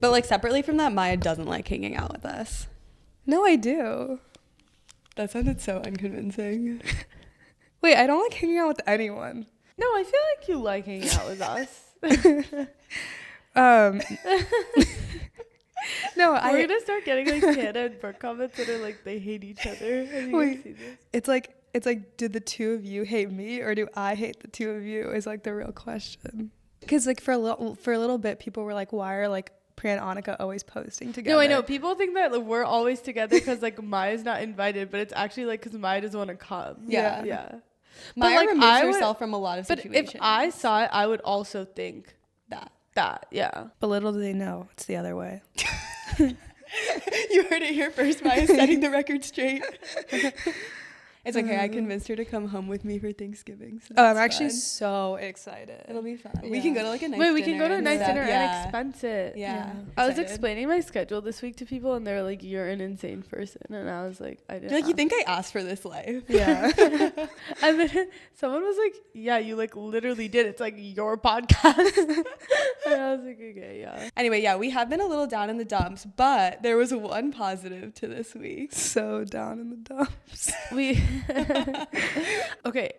But like separately from that, Maya doesn't like hanging out with us. No, I do. That sounded so unconvincing. Wait, I don't like hanging out with anyone. No, I feel like you like hanging out with us. No, We're gonna start getting like Hannah and Brooke comments that are like they hate each other. Have you guys seen this? It's like, did the two of you hate me or do I hate the two of you? Is like the real question. Because like for a little bit, people were like, why are like Priya and Anika always posting together? No, I know. People think that like, we're always together because like Maya's not invited, but it's actually like because Maya doesn't want to come. Yeah. Yeah. Maya like, removes I would- herself from a lot of But situations. if I saw it, I would also think that. yeah. But little do they know, it's the other way. You heard it here first. Maya's setting the record straight. It's okay. I convinced her to come home with me for Thanksgiving. So Oh, I'm it's actually fun. so excited. It'll be fun. Yeah. We can go to like a nice Wait, dinner. we can go to a and nice stuff. dinner Yeah. and expense it. Yeah. I was Excited. explaining my schedule this week to people, and they're like, "You're an insane person," and I was like, "I didn't." You're like, you ask." think I asked for this life? Yeah. And then someone was like, "Yeah, you like literally did. It's like your podcast." And I was like, "Okay, yeah." Anyway, yeah, we have been a little down in the dumps, but there was one positive to this week. So down in the dumps. We okay.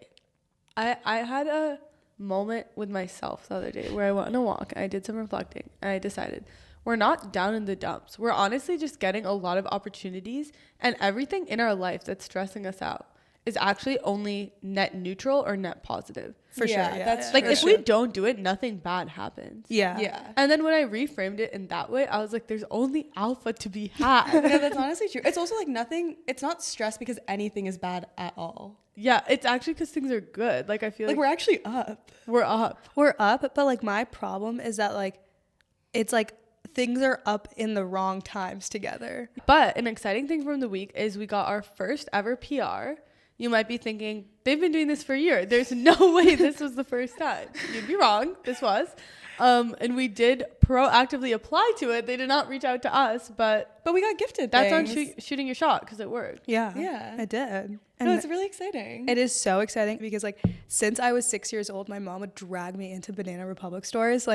I had a moment with myself the other day where I went on a walk and I did some reflecting and I decided we're not down in the dumps. We're honestly just getting a lot of opportunities, and everything in our life that's stressing us out is actually only net neutral or net positive. For Yeah, sure. Yeah. that's Like For if sure. we don't do it, nothing bad happens. Yeah. Yeah. And then when I reframed it in that way, I was like, there's only alpha to be had. No, that's honestly true. It's also like nothing, it's not stress because anything is bad at all. Yeah, it's actually because things are good. Like I feel Like like we're actually up. we're up. We're up, but like my problem is that like it's like things are up in the wrong times together. But an exciting thing from the week is we got our first ever PR. You might be thinking, they've been doing this for a year. There's no way this was the first time. You'd be wrong. This was. And we did proactively apply to it. They did not reach out to us, but But we got gifted that's on things. shooting your shot because it worked. Yeah. Yeah. I did. And No, it's really exciting. it is so exciting because like since I was 6 years old, my mom would drag me into Banana Republic stores,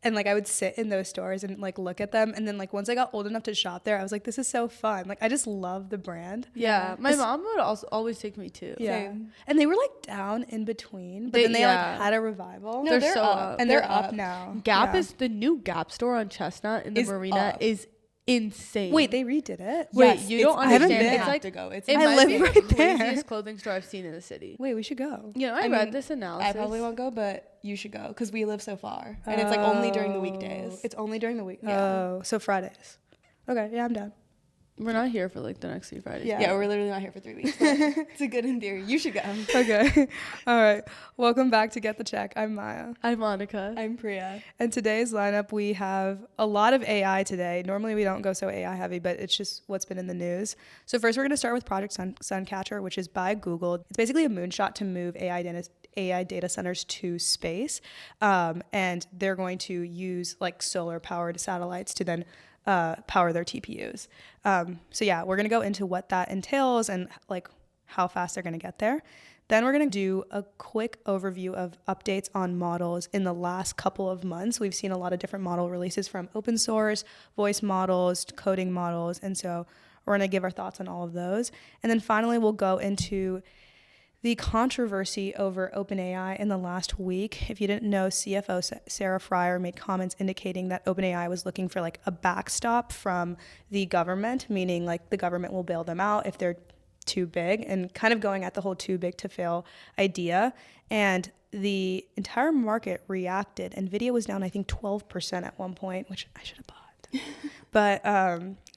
and like I would sit in those stores and like look at them, and then like once I got old enough to shop there, I was like, this is so fun. Like I just love the brand. Yeah. My mom would also always take me too. Yeah. Same. And they were like down in between, but They- then they yeah. like had a revival. No, They're so up. and they're They're up up. now. Gap Yeah. is the new Gap store on Chestnut in the Is marina up. is insane. Wait, they redid it? Wait, Yes, you it's- don't I haven't understand. been. It's have like to go. It's it I might live be right the there. craziest clothing store I've seen in the city. Wait, we should go. You know, I I read mean, this analysis. I probably won't go, but you should go because we live so far, and it's like only during the weekdays. It's only during the week. Yeah. Oh, so Fridays. Okay, yeah, I'm down. We're not here for like the next 3 Fridays. Yeah. Yeah, we're literally not here for 3 weeks. But it's a good in theory. You should go. Okay. All right. Welcome back to Get the Check. I'm Maya. I'm Anika. I'm Priya. And today's lineup, we have a lot of AI today. Normally we don't go so AI heavy, but it's just what's been in the news. So first we're going to start with Project Suncatcher, which is by Google. It's basically a moonshot to move AI data centers to space. And they're going to use like solar powered satellites to then power their TPUs. So yeah, we're going to go into what that entails and like how fast they're going to get there. Then we're going to do a quick overview of updates on models in the last couple of months. We've seen a lot of different model releases from open source, voice models, coding models. And so we're going to give our thoughts on all of those. And then finally, we'll go into the controversy over OpenAI in the last week. If you didn't know, CFO Sarah Fryer made comments indicating that OpenAI was looking for like a backstop from the government, meaning like the government will bail them out if they're too big, and kind of going at the whole too big to fail idea. And the entire market reacted. NVIDIA was down, I think, 12% at one point, which I should have bought. But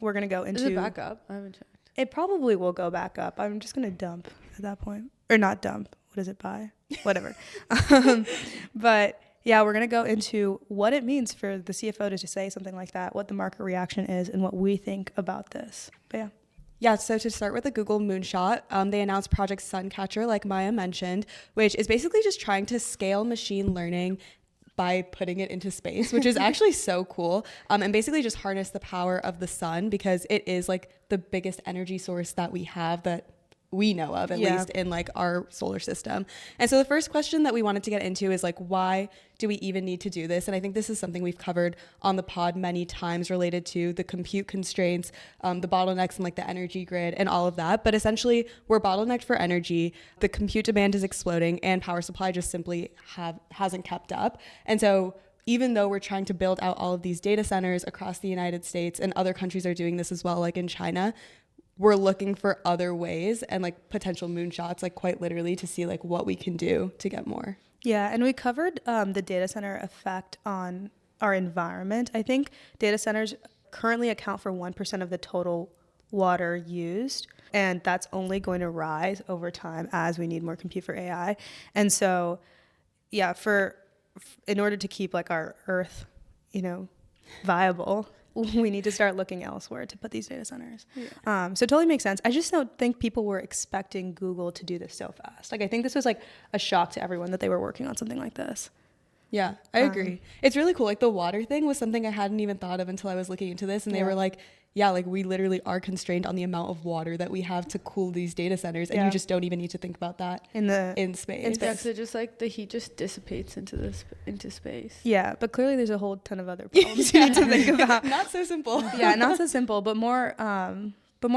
we're going to go into... Is it back up? I haven't checked. It probably will go back up. I'm just going to dump at that point. Or not dump. What is it, buy? Whatever. But yeah, we're going to go into what it means for the CFO to just say something like that, what the market reaction is, and what we think about this. But yeah. Yeah, so to start with the Google Moonshot, they announced Project Suncatcher, like Maya mentioned, which is basically just trying to scale machine learning by putting it into space, which is actually so cool. And basically just harness the power of the sun because it is like the biggest energy source that we have that we know of, at least in like our solar system. And so the first question that we wanted to get into is like, why do we even need to do this? And I think this is something we've covered on the pod many times, related to the compute constraints, the bottlenecks and like the energy grid and all of that. But essentially we're bottlenecked for energy. The compute demand is exploding and power supply just simply hasn't kept up. And so even though we're trying to build out all of these data centers across the United States, and other countries are doing this as well, like in China, we're looking for other ways and like potential moonshots, like quite literally, to see like what we can do to get more. Yeah, and we covered the data center effect on our environment. I think data centers currently account for 1% of the total water used, and that's only going to rise over time as we need more compute for AI. And so, yeah, in order to keep like our Earth, viable, we need to start looking elsewhere to put these data centers. Yeah. So it totally makes sense. I just don't think people were expecting Google to do this so fast. Like, I think this was like a shock to everyone that they were working on something like this. Yeah, I agree. It's really cool. Like the water thing was something I hadn't even thought of until I was looking into this. And they were like, yeah, like we literally are constrained on the amount of water that we have to cool these data centers. And you just don't even need to think about that in space. Yeah, so just like the heat just dissipates into space. Yeah, but clearly there's a whole ton of other problems you need to think about. Not so simple. Yeah, not so simple, but more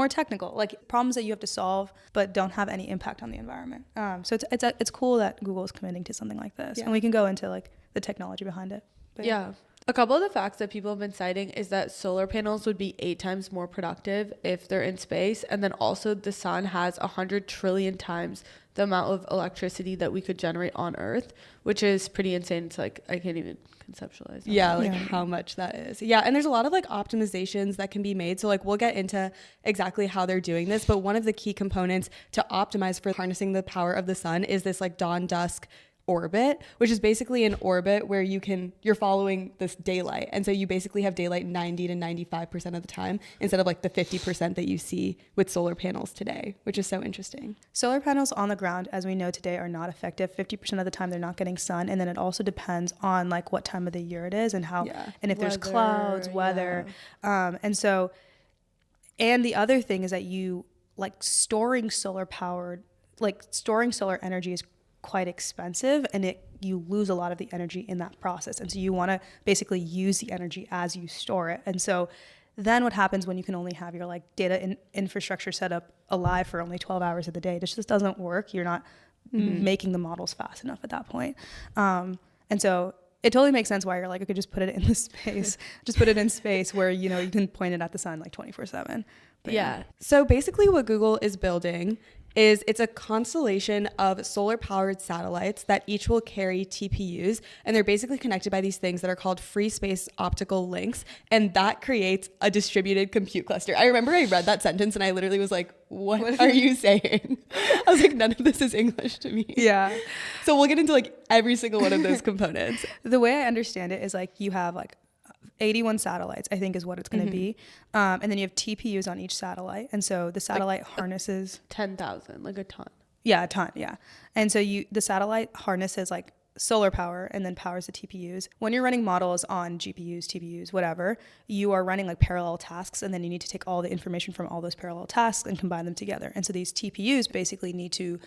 technical, like problems that you have to solve but don't have any impact on the environment. So it's cool that Google is committing to something like this, and we can go into like the technology behind it. But yeah. A couple of the facts that people have been citing is that solar panels would be 8 times more productive if they're in space. And then also the sun has 100 trillion times the amount of electricity that we could generate on Earth, which is pretty insane. It's like, I can't even conceptualize that. Yeah, like how much that is. Yeah, and there's a lot of like optimizations that can be made. So like we'll get into exactly how they're doing this. But one of the key components to optimize for harnessing the power of the sun is this like dawn-dusk orbit, which is basically an orbit where you're following this daylight, and so you basically have daylight 90 to 95% of the time instead of like the 50% that you see with solar panels today, which is so interesting. Solar panels on the ground, as we know today, are not effective. 50% of the time they're not getting sun, and then it also depends on like what time of the year it is and how and if there's clouds, weather, and the other thing is that you like storing solar energy is quite expensive, and you lose a lot of the energy in that process. And so you want to basically use the energy as you store it. And so then what happens when you can only have your like data infrastructure set up alive for only 12 hours of the day? It just doesn't work. You're not making the models fast enough at that point. And so it totally makes sense why you're like, okay, just put it in the space, just put it in space where, you can point it at the sun like 24/7. Yeah. So basically what Google is building is it's a constellation of solar powered satellites that each will carry TPUs, and they're basically connected by these things that are called free space optical links, and that creates a distributed compute cluster. I remember I read that sentence and I literally was like, what are you saying? I was like, none of this is English to me. Yeah. So we'll get into like every single one of those components. The way I understand it is like you have like 81 satellites, I think is what it's going to be. And then you have TPUs on each satellite. And so the satellite harnesses 10,000, like a ton. Yeah, a ton. Yeah. And so the satellite harnesses like solar power and then powers the TPUs. When you're running models on GPUs, TPUs, whatever, you are running like parallel tasks, and then you need to take all the information from all those parallel tasks and combine them together. And so these TPUs basically need to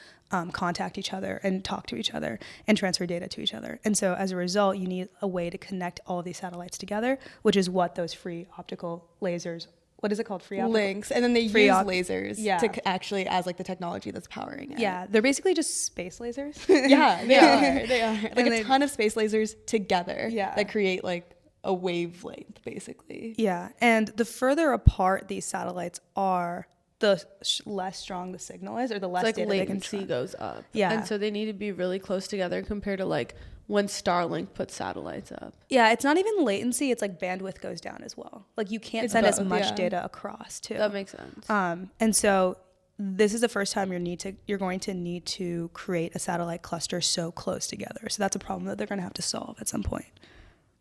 contact each other and talk to each other and transfer data to each other. And so as a result, you need a way to connect all of these satellites together, which is what those free optical lasers, what is it called? Free optical links. And then they use lasers to actually as like the technology that's powering it. Yeah, they're basically just space lasers. Yeah, they are. They are. Like a ton of space lasers together that create like a wavelength, basically. Yeah, and the further apart these satellites are, the less strong the signal is, or the less like data latency they can goes up. Yeah. And so they need to be really close together compared to like when Starlink puts satellites up. Yeah, it's not even latency, it's like bandwidth goes down as well. Like you can't send as much data across too. That makes sense. And so this is the first time you're going to need to create a satellite cluster so close together. So that's a problem that they're going to have to solve at some point.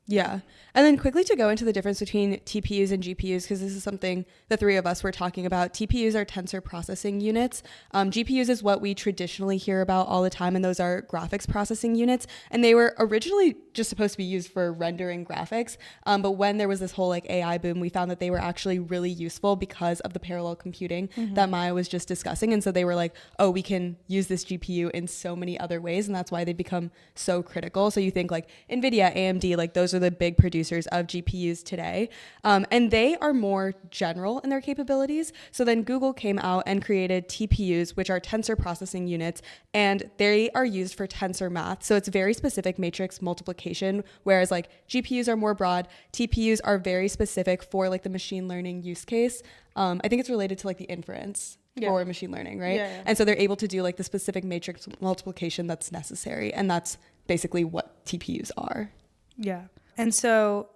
Yeah. And then quickly to go into the difference between TPUs and GPUs, because this is something the three of us were talking about. TPUs are tensor processing units. GPUs is what we traditionally hear about all the time, and those are graphics processing units. And they were originally just supposed to be used for rendering graphics. But when there was this whole like AI boom, we found that they were actually really useful because of the parallel computing that Maya was just discussing. And so they were like, oh, we can use this GPU in so many other ways. And that's why they've become so critical. So you think like NVIDIA, AMD, like those are the big producers of GPUs today. And they are more general in their capabilities. So then Google came out and created TPUs, which are tensor processing units, and they are used for tensor math. So it's very specific matrix multiplication, whereas like GPUs are more broad. TPUs are very specific for like the machine learning use case. I think it's related to like the inference for machine learning, right? Yeah. And so they're able to do like the specific matrix multiplication that's necessary. And that's basically what TPUs are. Yeah. And so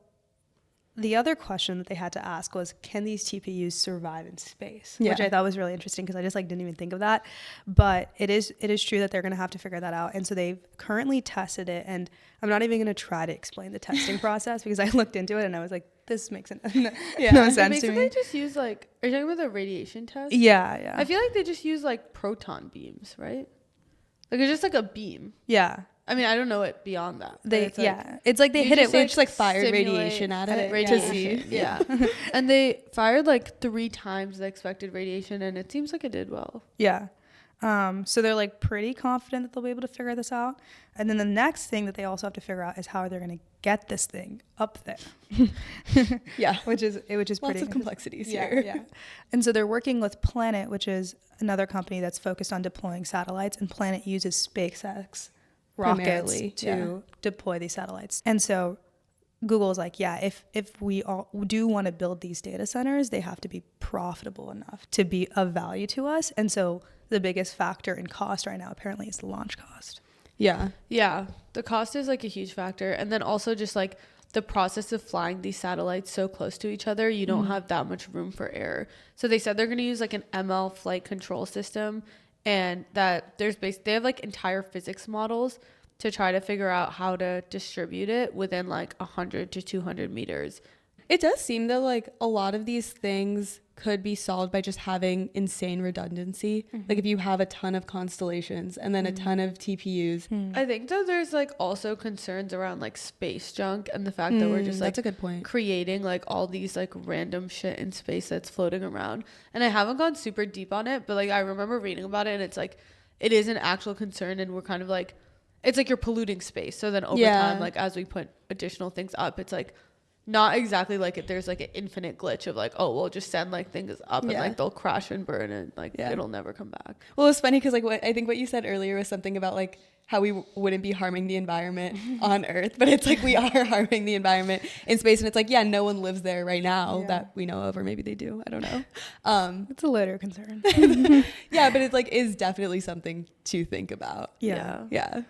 the other question that they had to ask was, can these TPUs survive in space? Yeah. Which I thought was really interesting because I just like didn't even think of that. But it is true that they're going to have to figure that out. And so they've currently tested it. And I'm not even going to try to explain the testing process because I looked into it and I was like, this makes no sense to me. They just use like, are you talking about the radiation test? Yeah. I feel like they just use like proton beams, right? Like it's just like a beam. Yeah. I mean, I don't know it beyond that. It's like they You hit it. they just like fired radiation at it to see. Yeah. And they fired like 3 times the expected radiation, and it seems like it did well. Yeah. So they're like pretty confident that they'll be able to figure this out. And then the next thing that they also have to figure out is how they're going to get this thing up there. Yeah. which is Lots pretty of complexities here. Yeah. And so they're working with Planet, which is another company that's focused on deploying satellites, and Planet uses SpaceX rockets Primarily, to deploy these satellites. And so Google is like, if we all do want to build these data centers, they have to be profitable enough to be of value to us. And so the biggest factor in cost right now apparently is the launch cost. Yeah. Yeah. The cost is like a huge factor. And then also just like the process of flying these satellites so close to each other, you don't have that much room for error. So they said they're going to use like an ML flight control system, and that they have like entire physics models to try to figure out how to distribute it within like 100 to 200 meters. It does seem that like a lot of these things could be solved by just having insane redundancy. Like if you have a ton of constellations and then a ton of TPUs. I think that there's like also concerns around like space junk and the fact that we're just like that's a good point. creating like all these like random shit in space that's floating around. And I haven't gone super deep on it, but like I remember reading about it, and it's like it is an actual concern, and we're kind of like, it's like you're polluting space. So then over time, like as we put additional things up, it's like not exactly like there's like an infinite glitch of like, oh, we'll just send like things up and like they'll crash and burn and like it'll never come back. Well, it's funny because like I think what you said earlier was something about like how we wouldn't be harming the environment on Earth, but it's like we are harming the environment in space, and it's like, yeah, no one lives there right now that we know of, or maybe they do. I don't know. It's a later concern. Yeah, but it's like is definitely something to think about. Yeah.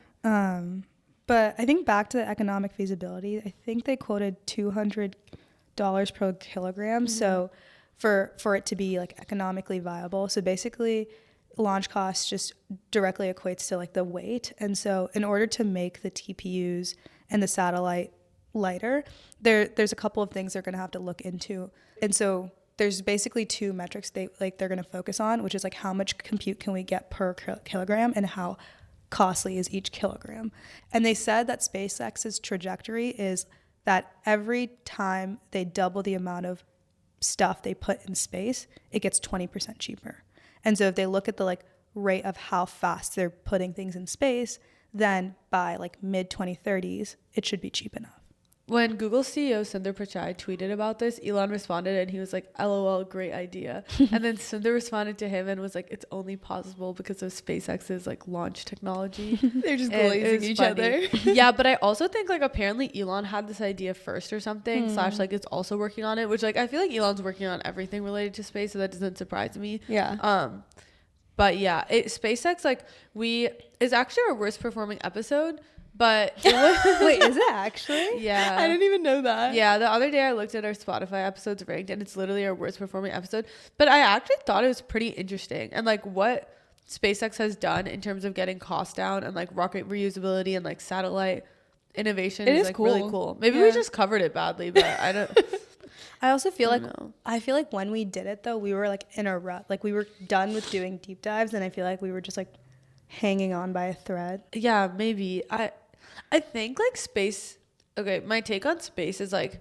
But I think back to the economic feasibility, I think they quoted $200 per kilogram. So for it to be like economically viable. So basically launch cost just directly equates to like the weight. And so in order to make the TPUs and the satellite lighter, there's a couple of things they're going to have to look into. And so there's basically 2 metrics they're going to focus on, which is like how much compute can we get per kilogram and how costly is each kilogram. And they said that SpaceX's trajectory is that every time they double the amount of stuff they put in space, it gets 20% cheaper. And so if they look at the like rate of how fast they're putting things in space, then by like mid 2030s, it should be cheap enough. When Google CEO Sundar Pichai tweeted about this, Elon responded and he was like, LOL, great idea. And then Sundar responded to him and was like, it's only possible because of SpaceX's like launch technology. They're just glazing each other. Yeah, but I also think like apparently Elon had this idea first or something, / like it's also working on it, which like I feel like Elon's working on everything related to space, so that doesn't surprise me. Yeah. But yeah, SpaceX like is actually our worst performing episode. But wait, is it actually? Yeah. I didn't even know that. Yeah, the other day I looked at our Spotify episodes ranked, and it's literally our worst performing episode. But I actually thought it was pretty interesting. And like what SpaceX has done in terms of getting costs down and like rocket reusability and like satellite innovation is like cool. Really cool. Maybe we just covered it badly, but I don't. I also feel like when we did it though, we were like in a rut. Like we were done with doing deep dives, and I feel like we were just like hanging on by a thread. Yeah, maybe. I think like space Okay, my take on space is like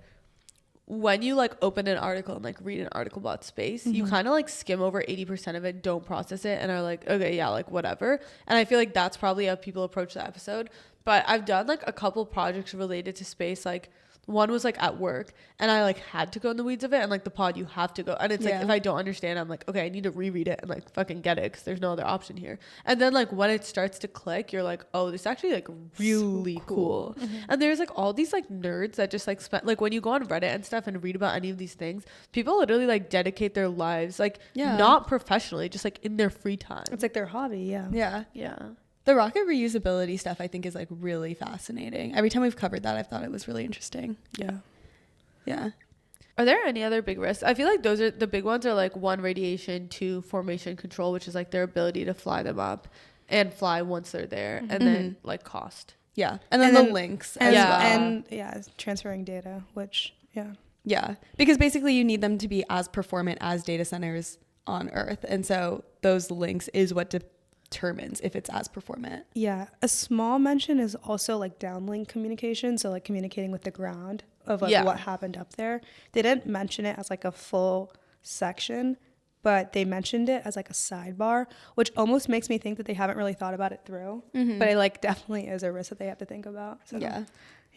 when you like open an article and like read an article about space, you kind of like skim over 80% of it, don't process it, and are like, okay, yeah, like whatever. And I feel like that's probably how people approach the episode. But I've done like a couple projects related to space. Like one was like at work, and I like had to go in the weeds of it, and like the pod you have to go, and it's like if I don't understand, I'm like, okay, I need to reread it and like fucking get it because there's no other option here. And then like when it starts to click, you're like, oh, this is actually like really so cool. And there's like all these like nerds that just like spend like when you go on Reddit and stuff and read about any of these things, people literally like dedicate their lives like not professionally, just like in their free time. It's like their hobby. Yeah. The rocket reusability stuff I think is like really fascinating. Every time we've covered that, I've thought it was really interesting. Yeah. Are there any other big risks? I feel like those are the big ones are like 1, radiation, 2, formation control, which is like their ability to fly them up and fly once they're there, and then like cost. Yeah. And then the links as well. And transferring data, which Yeah. Because basically you need them to be as performant as data centers on Earth. And so those links is what determines if it's as performant. Yeah. A small mention is also like downlink communication. So like communicating with the ground of like what happened up there. They didn't mention it as like a full section, but they mentioned it as like a sidebar, which almost makes me think that they haven't really thought about it through. But it like definitely is a risk that they have to think about. So,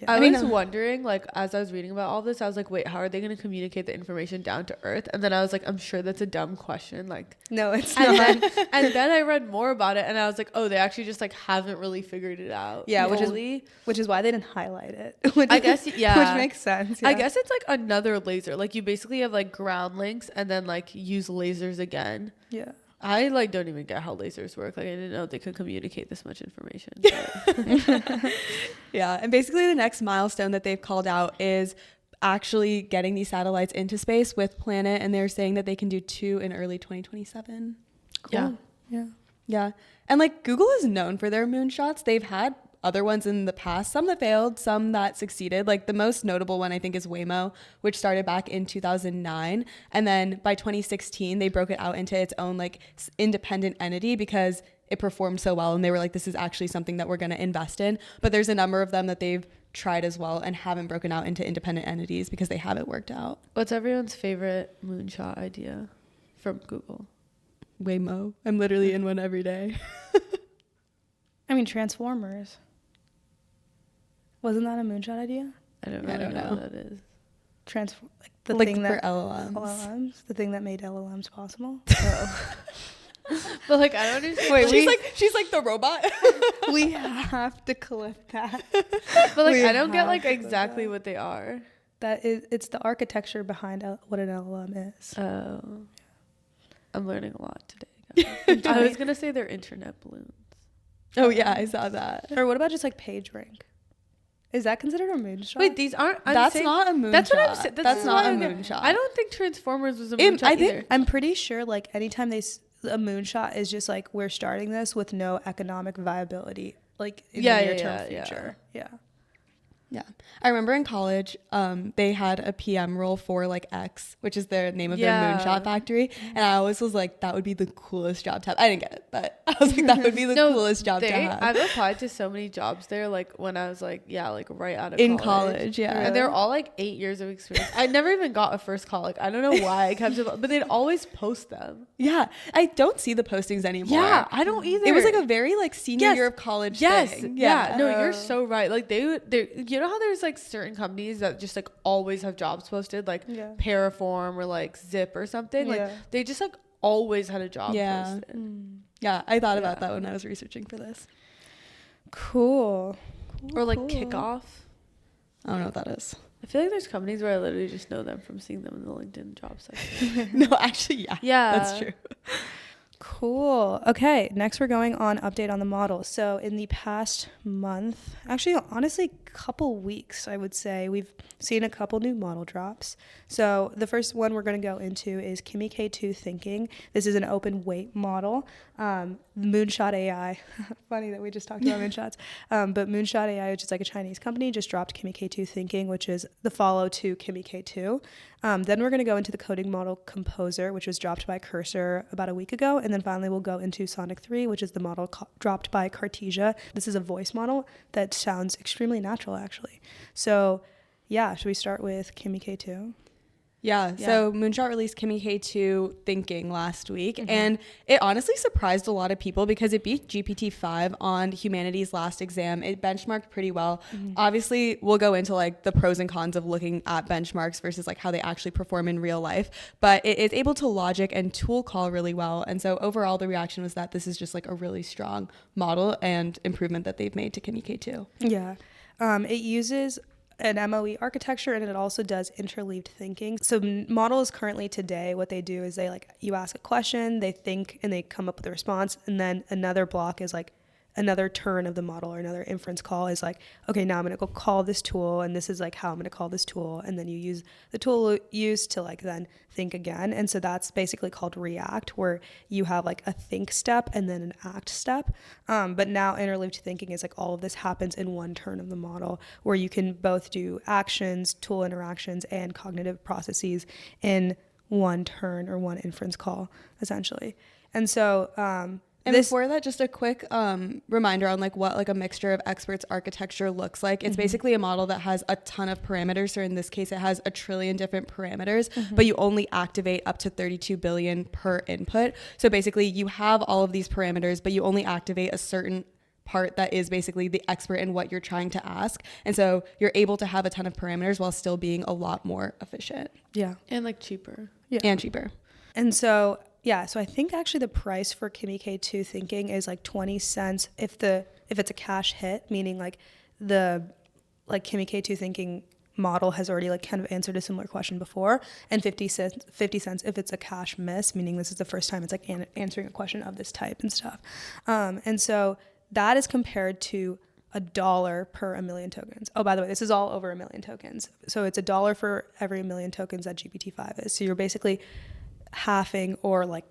I was wondering, like, as I was reading about all this, I was like, wait, how are they going to communicate the information down to Earth? And then I was like, I'm sure that's a dumb question. Like, no, it's and not. And then I read more about it, and I was like, oh, they actually just like haven't really figured it out. Yeah, which is why they didn't highlight it. I guess, which makes sense. I guess it's like another laser. Like you basically have like ground links, and then like use lasers again. Yeah. I like don't even get how lasers work. Like I didn't know they could communicate this much information. Yeah, and basically the next milestone that they've called out is actually getting these satellites into space with Planet, and they're saying that they can do 2 in early 2027. Cool. Yeah. And like Google is known for their moonshots. They've had other ones in the past, some that failed, some that succeeded. Like the most notable one I think is Waymo, which started back in 2009, and then by 2016 they broke it out into its own like independent entity because it performed so well, and they were like, this is actually something that we're going to invest in. But there's a number of them that they've tried as well and haven't broken out into independent entities because they haven't worked out. What's everyone's favorite moonshot idea from Google? Waymo. I'm literally in one every day. I mean, Transformers. Wasn't that a moonshot idea? I don't know what that is. Like the thing for that LLMs. the thing that made LLMs possible. But like I don't understand. Wait, she's like the robot. We have to clip that. But like I don't get like exactly what they are. It's the architecture behind what an LLM is. Oh, I'm learning a lot today. I was gonna say they're internet balloons. Oh yeah, I saw that. Or what about just like PageRank? Is that considered a moonshot? Wait, these aren't. That's not a moonshot. That's what I'm saying. That's not a moonshot. I don't think Transformers was a moonshot either. I'm pretty sure like anytime a moonshot is just like we're starting this with no economic viability, like in the near-term future. Yeah. I remember in college, they had a PM role for like X, which is the name of their moonshot factory. And I always was like, that would be the coolest job to have. I didn't get it, but I was like, that would be the coolest job to have. I've applied to so many jobs there, like when I was like, like right out of college. Yeah. And they're all like 8 years of experience. I never even got a first call. Like, I don't know why I kept it, but they'd always post them. Yeah. I don't see the postings anymore. Yeah, I don't either. It was like a very like senior year of college thing. Yeah. No, you're so right. Like they you know how there's like certain companies that just like always have jobs posted, like Paraform or like Zip or something. Like they just like always had a job posted. Yeah, I thought about that when I was researching for this. Cool. Or like Kickoff. I don't know what that is. I feel like there's companies where I literally just know them from seeing them in the LinkedIn job section. No, actually, yeah. That's true. Cool. Okay, next we're going on update on the model. So in the past month, actually honestly couple weeks, I would say, we've seen a couple new model drops. So the first one we're going to go into is Kimi K2 Thinking. This is an open weight model. Moonshot AI. Funny that we just talked about moonshots. But Moonshot AI, which is like a Chinese company, just dropped Kimi K2 Thinking, which is the follow to Kimi K2. Then we're going to go into the coding model Composer, which was dropped by Cursor about a week ago. And then finally, we'll go into Sonic 3, which is the model dropped by Cartesia. This is a voice model that sounds extremely natural, actually. So yeah, should we start with Kimi K2? Yeah, so Moonshot released Kimi K2 Thinking last week, and it honestly surprised a lot of people because it beat GPT-5 on humanities last exam. It benchmarked pretty well. Obviously, we'll go into like the pros and cons of looking at benchmarks versus like how they actually perform in real life, but it is able to logic and tool call really well. And so overall, the reaction was that this is just like a really strong model and improvement that they've made to Kimi K2. Yeah, it uses an MOE architecture, and it also does interleaved thinking. So models currently today, what they do is they like, you ask a question, they think, and they come up with a response. And then another block is like another turn of the model or another inference call is like, okay, now I'm going to go call this tool, and this is like how I'm going to call this tool. And then you use the tool used to like then think again. And so that's basically called react, where you have like a think step and then an act step. But now interleaved thinking is like all of this happens in one turn of the model, where you can both do actions, tool interactions, and cognitive processes in one turn or one inference call, essentially. And so and before that, just a quick reminder on like what like a mixture of experts architecture looks like. It's basically a model that has a ton of parameters. So in this case, it has 1 trillion different parameters, but you only activate up to 32 billion per input. So basically you have all of these parameters, but you only activate a certain part that is basically the expert in what you're trying to ask. And so you're able to have a ton of parameters while still being a lot more efficient. Yeah. And like cheaper. Yeah. And cheaper. And so yeah, so I think actually the price for Kimi K2 Thinking is like 20 cents if it's a cash hit, meaning like the like Kimi K2 Thinking model has already like kind of answered a similar question before, and 50 cents if it's a cash miss, meaning this is the first time it's like answering a question of this type and stuff. And so that is compared to $1 per 1 million tokens. Oh, by the way, this is all over 1 million tokens. So it's $1 for every 1 million tokens that GPT-5 is. So you're basically halving or like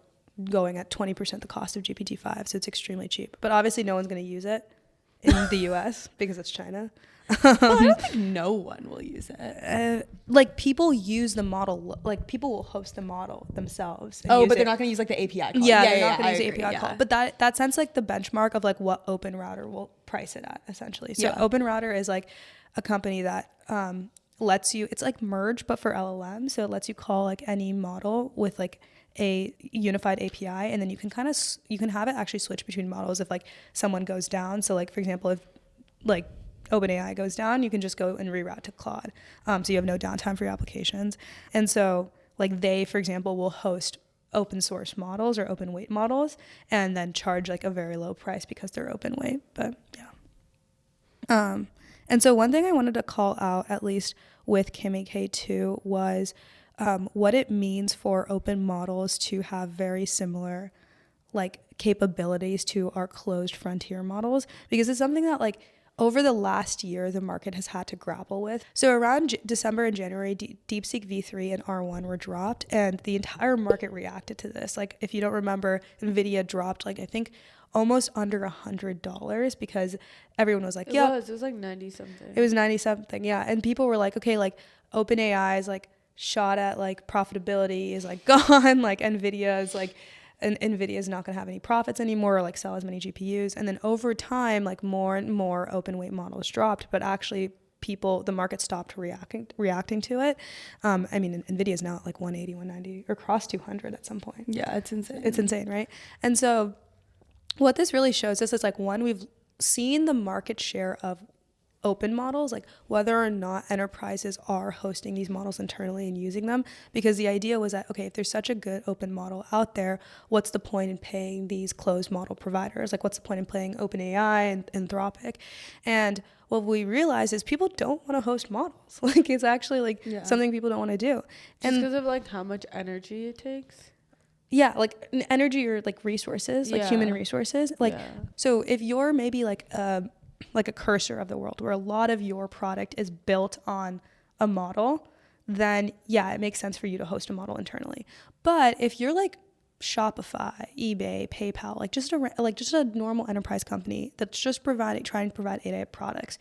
going at 20% the cost of GPT-5. So it's extremely cheap. But obviously no one's going to use it in the US because it's China. Well, I don't think no one will use it. Like people use the model, like people will host the model themselves. Oh, but they're not going to use like the API call. Yeah, they're not going to use the API yeah. call. But that sends like the benchmark of like what OpenRouter will price it at, essentially. So OpenRouter is like a company that lets you, it's like Merge but for LLM, so it lets you call like any model with like a unified API, and then you can you can have it actually switch between models if like someone goes down. So like for example, if like OpenAI goes down, you can just go and reroute to Claude, so you have no downtime for your applications. And so like they, for example, will host open source models or open weight models and then charge like a very low price because they're open weight. But yeah. And so one thing I wanted to call out, at least with Kimi K2, was what it means for open models to have very similar like capabilities to our closed frontier models, because it's something that like over the last year the market has had to grapple with. So around December and January, DeepSeek V3 and R1 were dropped, and the entire market reacted to this. Like if you don't remember, NVIDIA dropped like I think almost under $100 because everyone was like, it was like 90 something. It was 90 something, yeah. And people were like, okay, like OpenAI is like shot at, like profitability is like gone, like NVIDIA is like, and NVIDIA is not going to have any profits anymore or like sell as many GPUs. And then over time, like more and more open weight models dropped, but actually the market stopped reacting to it. I mean, NVIDIA is now at like 180, 190 or crossed 200 at some point. Yeah, it's insane. It's insane, right? And so what this really shows us is like, one, we've seen the market share of open models, like whether or not enterprises are hosting these models internally and using them, because the idea was that, okay, if there's such a good open model out there, what's the point in paying these closed model providers? Like what's the point in paying OpenAI and Anthropic? And what we realized is people don't want to host models. Like it's actually like something people don't want to do. Just because of like how much energy it takes. Yeah, like energy or like resources, like human resources. Like, so if you're maybe like a Cursor of the world where a lot of your product is built on a model, then yeah, it makes sense for you to host a model internally. But if you're like Shopify, eBay, PayPal, like just a normal enterprise company that's just trying to provide AI products,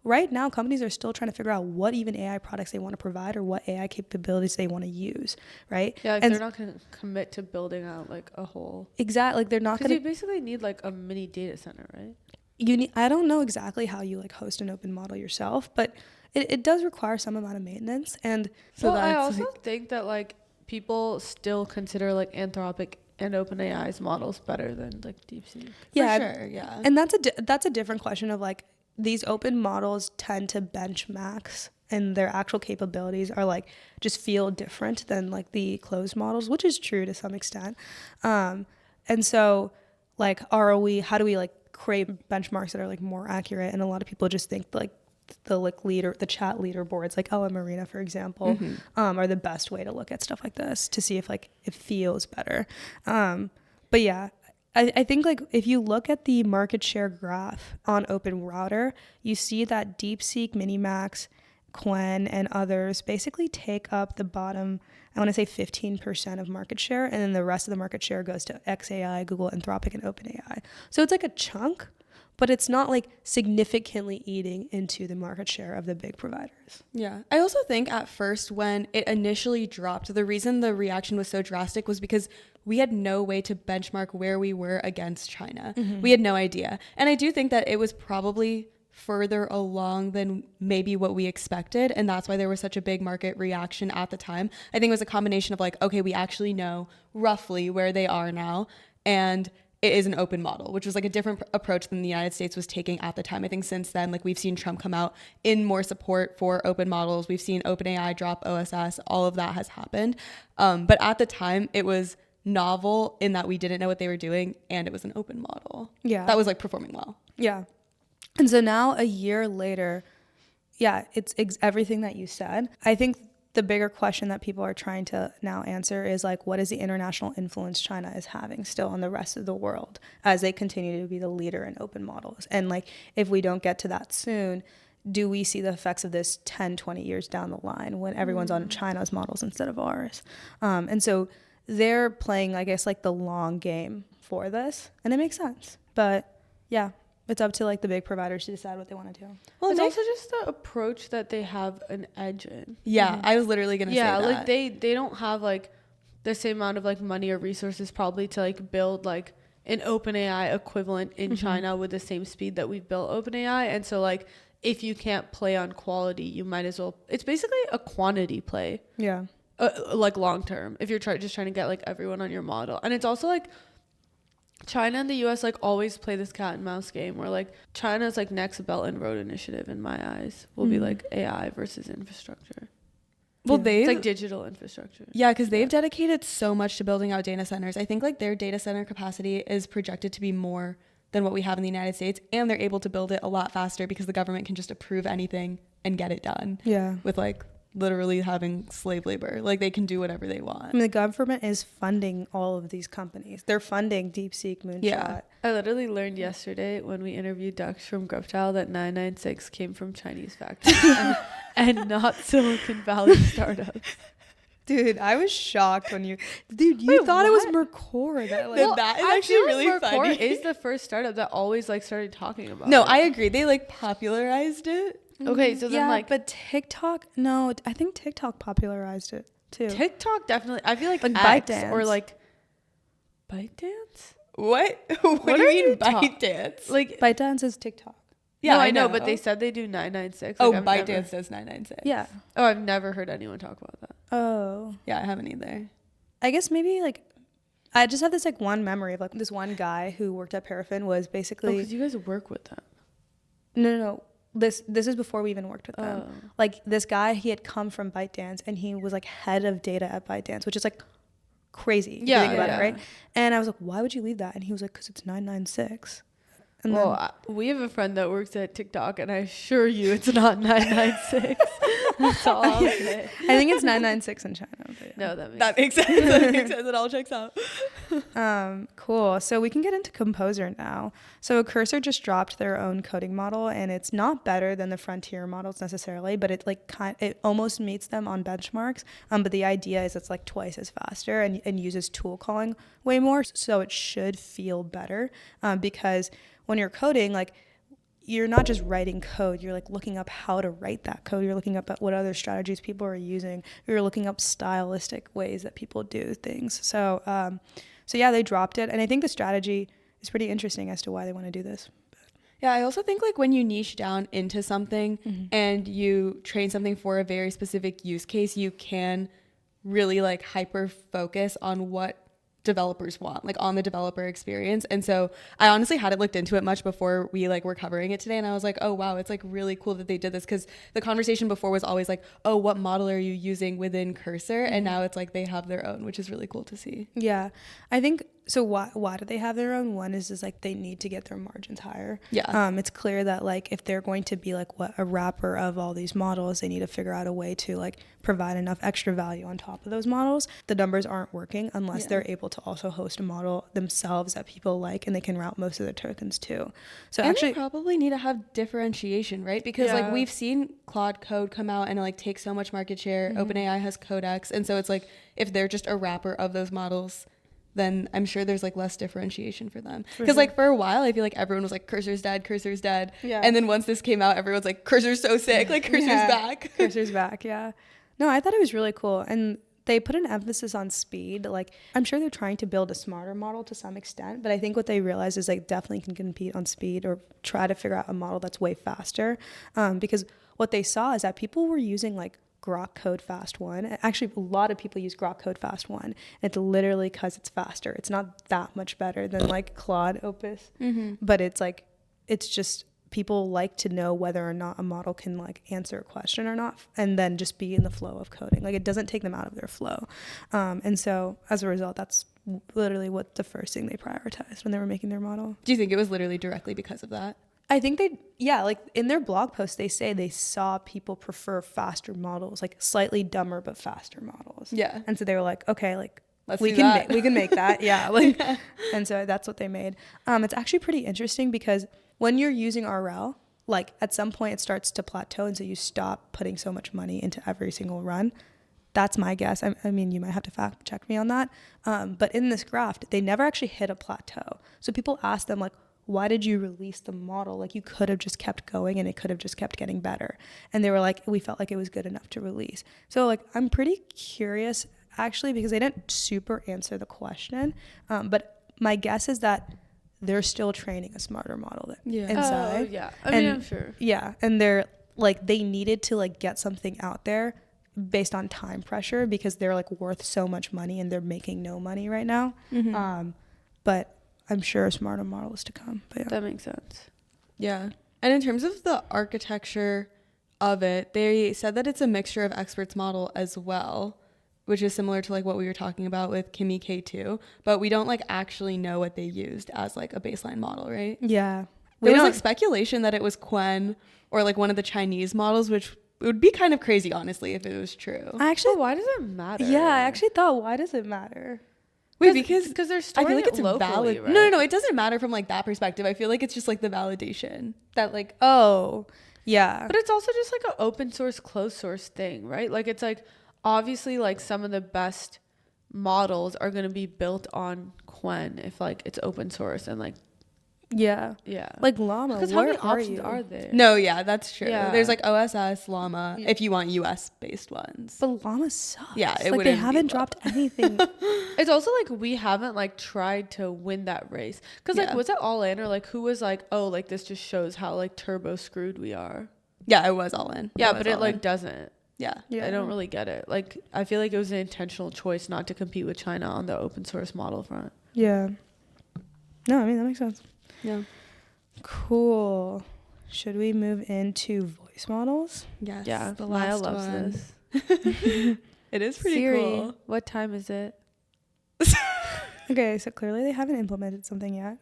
right now companies are still trying to figure out what even AI products they want to provide or what AI capabilities they want to use, right? Yeah, like and they're not going to commit to building out like a whole. exactly, like they're not Because going you basically need like a mini data center, right? I don't know exactly how you like host an open model yourself, but it does require some amount of maintenance. And So well, I that's also like, think that like people still consider like Anthropic and OpenAI's models better than like DeepSeek. yeah, for sure, yeah. and that's a different question of like these open models tend to benchmax and their actual capabilities are like just feel different than like the closed models, which is true to some extent. And so like how do we like create benchmarks that are like more accurate? And a lot of people just think like the chat leaderboards, like Marina, for example, are the best way to look at stuff like this to see if like it feels better. But yeah, I think like if you look at the market share graph on Open Router, you see that DeepSeek, Minimax, Qwen, and others basically take up the bottom, I want to say 15% of market share, and then the rest of the market share goes to XAI, Google, Anthropic, and OpenAI. So it's like a chunk, but it's not like significantly eating into the market share of the big providers. Yeah. I also think at first when it initially dropped, the reason the reaction was so drastic was because we had no way to benchmark where we were against China. We had no idea. And I do think that it was probably further along than maybe what we expected. And that's why there was such a big market reaction at the time. I think it was a combination of like, okay, we actually know roughly where they are now. And it is an open model, which was like a different approach than the United States was taking at the time. I think since then, like we've seen Trump come out in more support for open models. We've seen OpenAI drop OSS. All of that has happened. But at the time, it was novel in that we didn't know what they were doing, and it was an open model. Yeah. That was like performing well. Yeah. And so now a year later, yeah, it's everything that you said. I think the bigger question that people are trying to now answer is like, what is the international influence China is having still on the rest of the world as they continue to be the leader in open models? And like, if we don't get to that soon, do we see the effects of this 10, 20 years down the line when everyone's on China's models instead of ours? And so they're playing, I guess, like the long game for this, and it makes sense. But yeah, it's up to like the big providers to decide what they want to do. Well, it's also just the approach that they have an edge in. Yeah, I was literally gonna say that. Yeah, like they don't have like the same amount of like money or resources probably to like build like an OpenAI equivalent in China with the same speed that we've built OpenAI. And so like if you can't play on quality, you might as well. It's basically a quantity play. Yeah. Like long term, if you're just trying to get like everyone on your model. And it's also like China and the US like always play this cat and mouse game where like China's like next Belt and Road Initiative in my eyes will be like AI versus infrastructure. Well, It's like digital infrastructure. Yeah, because they've dedicated so much to building out data centers. I think like their data center capacity is projected to be more than what we have in the United States, and they're able to build it a lot faster because the government can just approve anything and get it done. Yeah. With like literally having slave labor. Like they can do whatever they want. I mean, the government is funding all of these companies. They're funding DeepSeek, Moonshot. Yeah. I literally learned yesterday when we interviewed Dux from Grubchild that 996 came from Chinese factories and not Silicon Valley startups. Dude, I was shocked when you thought what? it was Mercor. That, like, Well, that is I actually feel really like Mercor funny. is the first startup that always like started talking about No, it. I agree. They like popularized it. Okay, so then yeah, like but TikTok, no, I think TikTok popularized it too. TikTok definitely. I feel like Like X or ByteDance. like ByteDance. What? What do are you mean you ByteDance? Like ByteDance is TikTok. yeah, no, I know, but they said they do 996. Oh, Like, I've ByteDance never- says 996. Yeah. Oh, I've never heard anyone talk about that. Oh. Yeah, I haven't either. I guess maybe like I just have this like one memory of like this one guy who worked at Paraffin was basically Because you guys work with them. no. This is before we even worked with them. Oh. Like this guy, he had come from ByteDance and he was like head of data at ByteDance, which is like crazy. If you think about it, right? And I was like, why would you leave that? And he was like, because it's 996. And Well, we have a friend that works at TikTok, and I assure you it's not 996. That's all I'll say. I think it's 996 in China. But yeah. No, that makes That makes sense. That makes sense. It all checks out. Cool. So we can get into Composer now. So Cursor just dropped their own coding model, and it's not better than the frontier models necessarily, but it like it almost meets them on benchmarks. But the idea is it's like twice as faster and uses tool calling way more. So it should feel better because when you're coding, like you're not just writing code, you're like looking up how to write that code. You're looking up at what other strategies people are using. You're looking up stylistic ways that people do things. So yeah, they dropped it. And I think the strategy is pretty interesting as to why they want to do this. Yeah, I also think like when you niche down into something and you train something for a very specific use case, you can really like hyper focus on what developers want, like on the developer experience. And so I honestly hadn't looked into it much before we like were covering it today, and I was like, oh wow, it's like really cool that they did this, because the conversation before was always like, oh, what model are you using within Cursor? And now it's like they have their own, which is really cool to see. Yeah, I think so. Why do they have their own? One is like they need to get their margins higher. Yeah. It's clear that like if they're going to be like a wrapper of all these models, they need to figure out a way to like provide enough extra value on top of those models. The numbers aren't working unless they're able to also host a model themselves that people like, and they can route most of their tokens too. So and actually, they probably need to have differentiation, right? Because like we've seen Claude Code come out and like take so much market share. OpenAI has Codex, and so it's like if they're just a wrapper of those models, then I'm sure there's like less differentiation for them. Because like for a while, I feel like everyone was like, Cursor's dead, Cursor's dead. Yeah. And then once this came out, everyone's like, Cursor's so sick, like Cursor's back. Cursor's back, yeah. No, I thought it was really cool. And they put an emphasis on speed. Like, I'm sure they're trying to build a smarter model to some extent, but I think what they realize is like definitely can compete on speed or try to figure out a model that's way faster. Because what they saw is that people were using like Grok Code Fast 1. Actually, a lot of people use Grok Code Fast 1. And it's literally because it's faster. It's not that much better than like Claude Opus, but it's like, it's just people like to know whether or not a model can like answer a question or not, and then just be in the flow of coding. Like it doesn't take them out of their flow. And so as a result, that's literally what the first thing they prioritized when they were making their model. Do you think it was literally directly because of that? I think like in their blog post, they say they saw people prefer faster models, like slightly dumber but faster models. Yeah. And so they were like, okay, like we can make that. Yeah. Like, and so that's what they made. It's actually pretty interesting because when you're using RL, like at some point it starts to plateau, and so you stop putting so much money into every single run. That's my guess. I mean, you might have to fact check me on that. But in this graph, they never actually hit a plateau. So people ask them like, why did you release the model? Like you could have just kept going and it could have just kept getting better. And they were like, we felt like it was good enough to release. So like, I'm pretty curious actually, because they didn't super answer the question. But my guess is that they're still training a smarter model inside. Oh, yeah. I mean, I'm sure. Yeah. And they're like, they needed to like get something out there based on time pressure because they're like worth so much money and they're making no money right now. But I'm sure a smarter model is to come. But yeah. That makes sense. Yeah. And in terms of the architecture of it, they said that it's a mixture of experts model as well, which is similar to like what we were talking about with Kimi K2, but we don't like actually know what they used as like a baseline model, right? Yeah. There was like speculation that it was Quen or like one of the Chinese models, which would be kind of crazy, honestly, if it was true. Actually, why does it matter? Yeah, I actually thought, why does it matter? Wait, because they're storing I feel like it's locally, valid. right? No, it doesn't matter from like that perspective. I feel like it's just like the validation That like, oh, yeah. But it's also just like an open source, closed source thing, right? Like it's like obviously like some of the best models are going to be built on Quen if like it's open source and like yeah. Like Llama, because how many options are there? No, yeah, that's true. Yeah. There's like OSS, Llama, if you want US based ones. But Llama sucks. Yeah, it like they haven't dropped anything. It's also like we haven't like tried to win that race because like was it all in or like who was like, oh, like this just shows how like turbo screwed we are. Yeah, it was all in. Yeah, but it like doesn't. Yeah. I don't really get it. Like I feel like it was an intentional choice not to compete with China on the open source model front. Yeah. No, I mean that makes sense. Yeah. Cool. Should we move into voice models? Yes. Yeah. The Maya last loves one. this. It is pretty Siri, cool. what time is it? Okay, so clearly they haven't implemented something yet.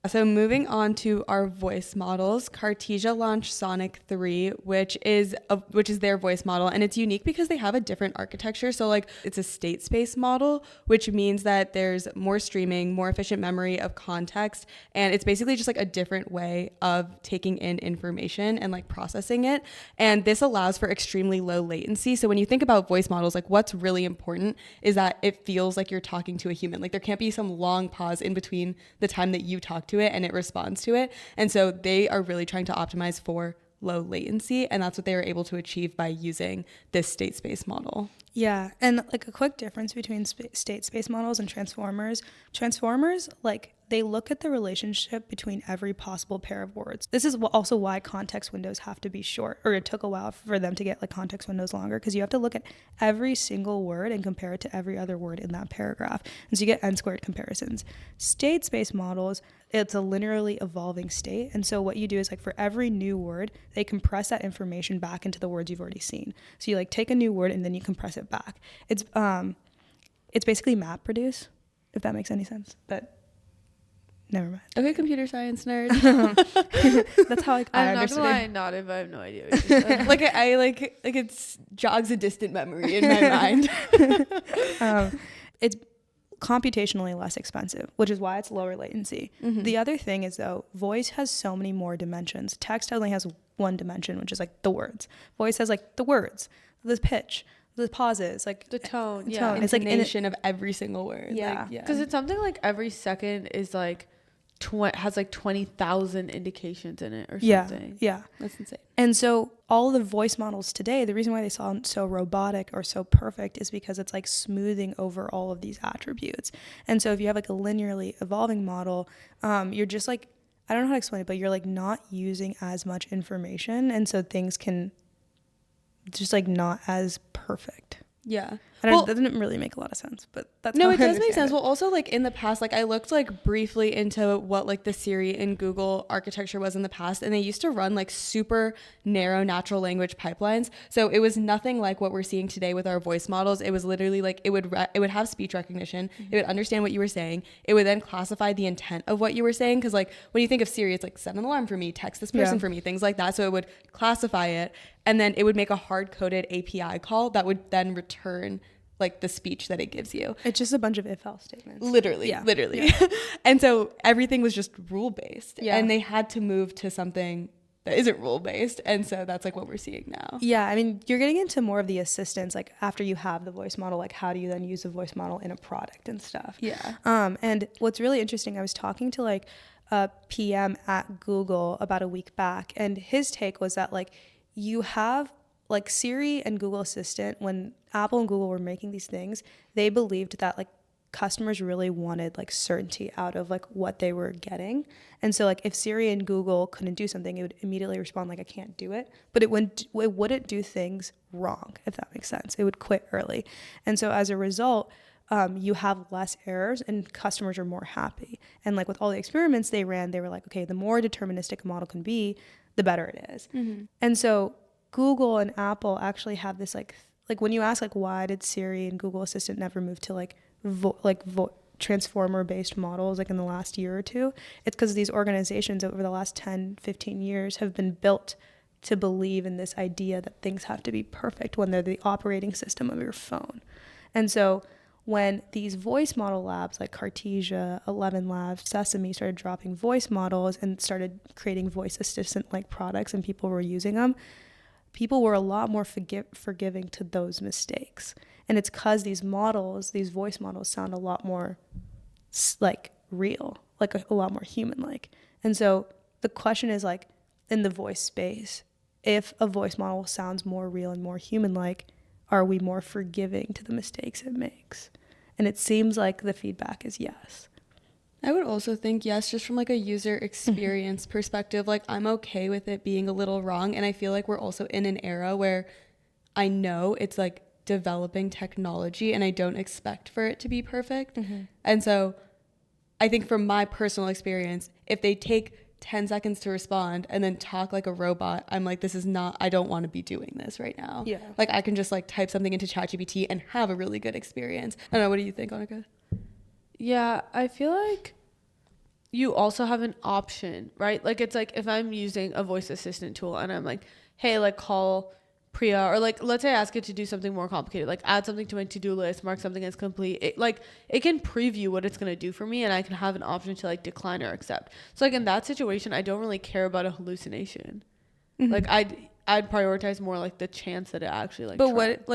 So moving on to our voice models, Cartesia launched Sonic 3, which is their voice model, and it's unique because they have a different architecture. So like it's a state space model, which means that there's more streaming, more efficient memory of context, and it's basically just like a different way of taking in information and like processing it. And this allows for extremely low latency. So when you think about voice models, like what's really important is that it feels like you're talking to a human. Like there can't be some long pause in between the time that you talk to to it and it responds to it. And so they are really trying to optimize for low latency, and that's what they were able to achieve by using this state space model. Yeah, and like a quick difference between state space models and transformers. Transformers, like they look at the relationship between every possible pair of words. This is also why context windows have to be short, or it took a while for them to get like context windows longer, because you have to look at every single word and compare it to every other word in that paragraph. And so you get n-squared comparisons. State space models, it's a linearly evolving state. And so what you do is like for every new word, they compress that information back into the words you've already seen. So you like take a new word and then you compress it back. It's basically map reduce, if that makes any sense, but never mind. Okay, computer science nerd. That's how I I'm not understood gonna lie, it. not if I have no idea what you said. like it jogs a distant memory in my mind. It's computationally less expensive, which is why it's lower latency. Mm-hmm. The other thing is, though, voice has so many more dimensions. Text only has one dimension, which is like the words. Voice has like the words, the pitch, the pauses, like The tone, the yeah. tone. It's like Intonation of every single word. Yeah. Like, Because it's something like every second is like has like 20,000 indications in it or something. Yeah. That's insane. And so all the voice models today, the reason why they sound so robotic or so perfect is because it's like smoothing over all of these attributes. And so if you have like a linearly evolving model, you're just like, I don't know how to explain it, but you're like not using as much information. And so things can just like not as perfect. Yeah. That didn't really make a lot of sense, but that's No, how it I does make understand sense. it. Well, also like in the past, like I looked like briefly into what like the Siri and Google architecture was in the past, and they used to run like super narrow natural language pipelines. So it was nothing like what we're seeing today with our voice models. It was literally like it would have speech recognition. It would understand what you were saying. It would then classify the intent of what you were saying, because like when you think of Siri, it's like set an alarm for me, text this person for me, things like that. So it would classify it, and then it would make a hard-coded API call that would then return like the speech that it gives you. It's just a bunch of if-else statements. Literally. Yeah. And so everything was just rule-based. Yeah. And they had to move to something that isn't rule-based. And so that's like what we're seeing now. Yeah, I mean, you're getting into more of the assistance, like after you have the voice model, like how do you then use the voice model in a product and stuff. Yeah. And what's really interesting, I was talking to like a PM at Google about a week back, and his take was that like you have like Siri and Google Assistant, when Apple and Google were making these things, they believed that like customers really wanted like certainty out of like what they were getting. And so like if Siri and Google couldn't do something, it would immediately respond like, I can't do it. But it wouldn't do things wrong, if that makes sense. It would quit early. And so as a result, you have less errors and customers are more happy. And like with all the experiments they ran, they were like, okay, the more deterministic a model can be, the better it is. Mm-hmm. And so Google and Apple actually have this like when you ask like why did Siri and Google Assistant never move to like transformer based models like in the last year or two, it's because these organizations over the last 10-15 years have been built to believe in this idea that things have to be perfect when they're the operating system of your phone. And so when these voice model labs like Cartesia, 11 Labs, Sesame started dropping voice models and started creating voice assistant like products and people were using them, people were a lot more forgiving to those mistakes. And it's because these voice models sound a lot more like real, like a lot more human-like. And so the question is like, in the voice space, if a voice model sounds more real and more human-like, are we more forgiving to the mistakes it makes? And it seems like the feedback is yes. I would also think yes, just from like a user experience perspective, like I'm okay with it being a little wrong. And I feel like we're also in an era where I know it's like developing technology and I don't expect for it to be perfect. Mm-hmm. And so I think from my personal experience, if they take 10 seconds to respond and then talk like a robot, I'm like, I don't want to be doing this right now. Yeah. Like I can just like type something into ChatGPT and have a really good experience. I don't know. What do you think, Anika? Yeah, I feel like you also have an option, right? Like it's like if I'm using a voice assistant tool and I'm like, hey, like call Priya, or like let's say I ask it to do something more complicated, like add something to my to-do list, mark something as complete. It can preview what it's going to do for me, and I can have an option to like decline or accept. So like in that situation, I don't really care about a hallucination. Mm-hmm. Like I'd prioritize more like the chance that it actually like. But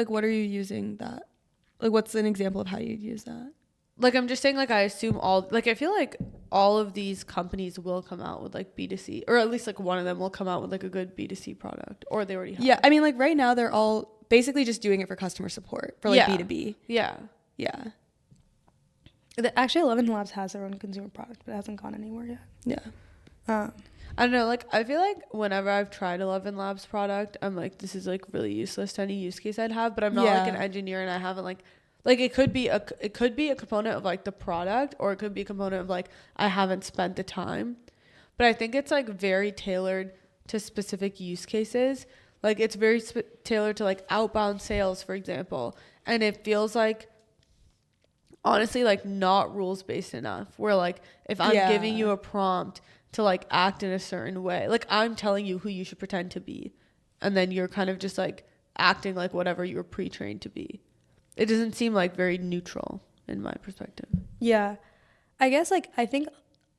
what are you using that? Like what's an example of how you'd use that? like I'm just saying, like I assume all, like I feel like all of these companies will come out with like B2C, or at least like one of them will come out with like a good B2C product, or they already have. Yeah, I mean, like right now they're all basically just doing it for customer support for like Yeah. B2B. Yeah. Yeah. Actually, 11 Labs has their own consumer product, but it hasn't gone anywhere yet. Yeah. I don't know, like I feel like whenever I've tried 11 Labs product, I'm like, this is like really useless to any use case I'd have, but I'm not like an engineer, and I haven't like it could be a component of like the product, or it could be a component of like I haven't spent the time. But I think it's like very tailored to specific use cases. Like it's very tailored to like outbound sales, for example, and it feels like honestly like not rules based enough, where like if I'm giving you a prompt to like act in a certain way, like I'm telling you who you should pretend to be, and then you're kind of just like acting like whatever you were pre-trained to be. It doesn't seem like very neutral in my perspective. Yeah. I guess like I think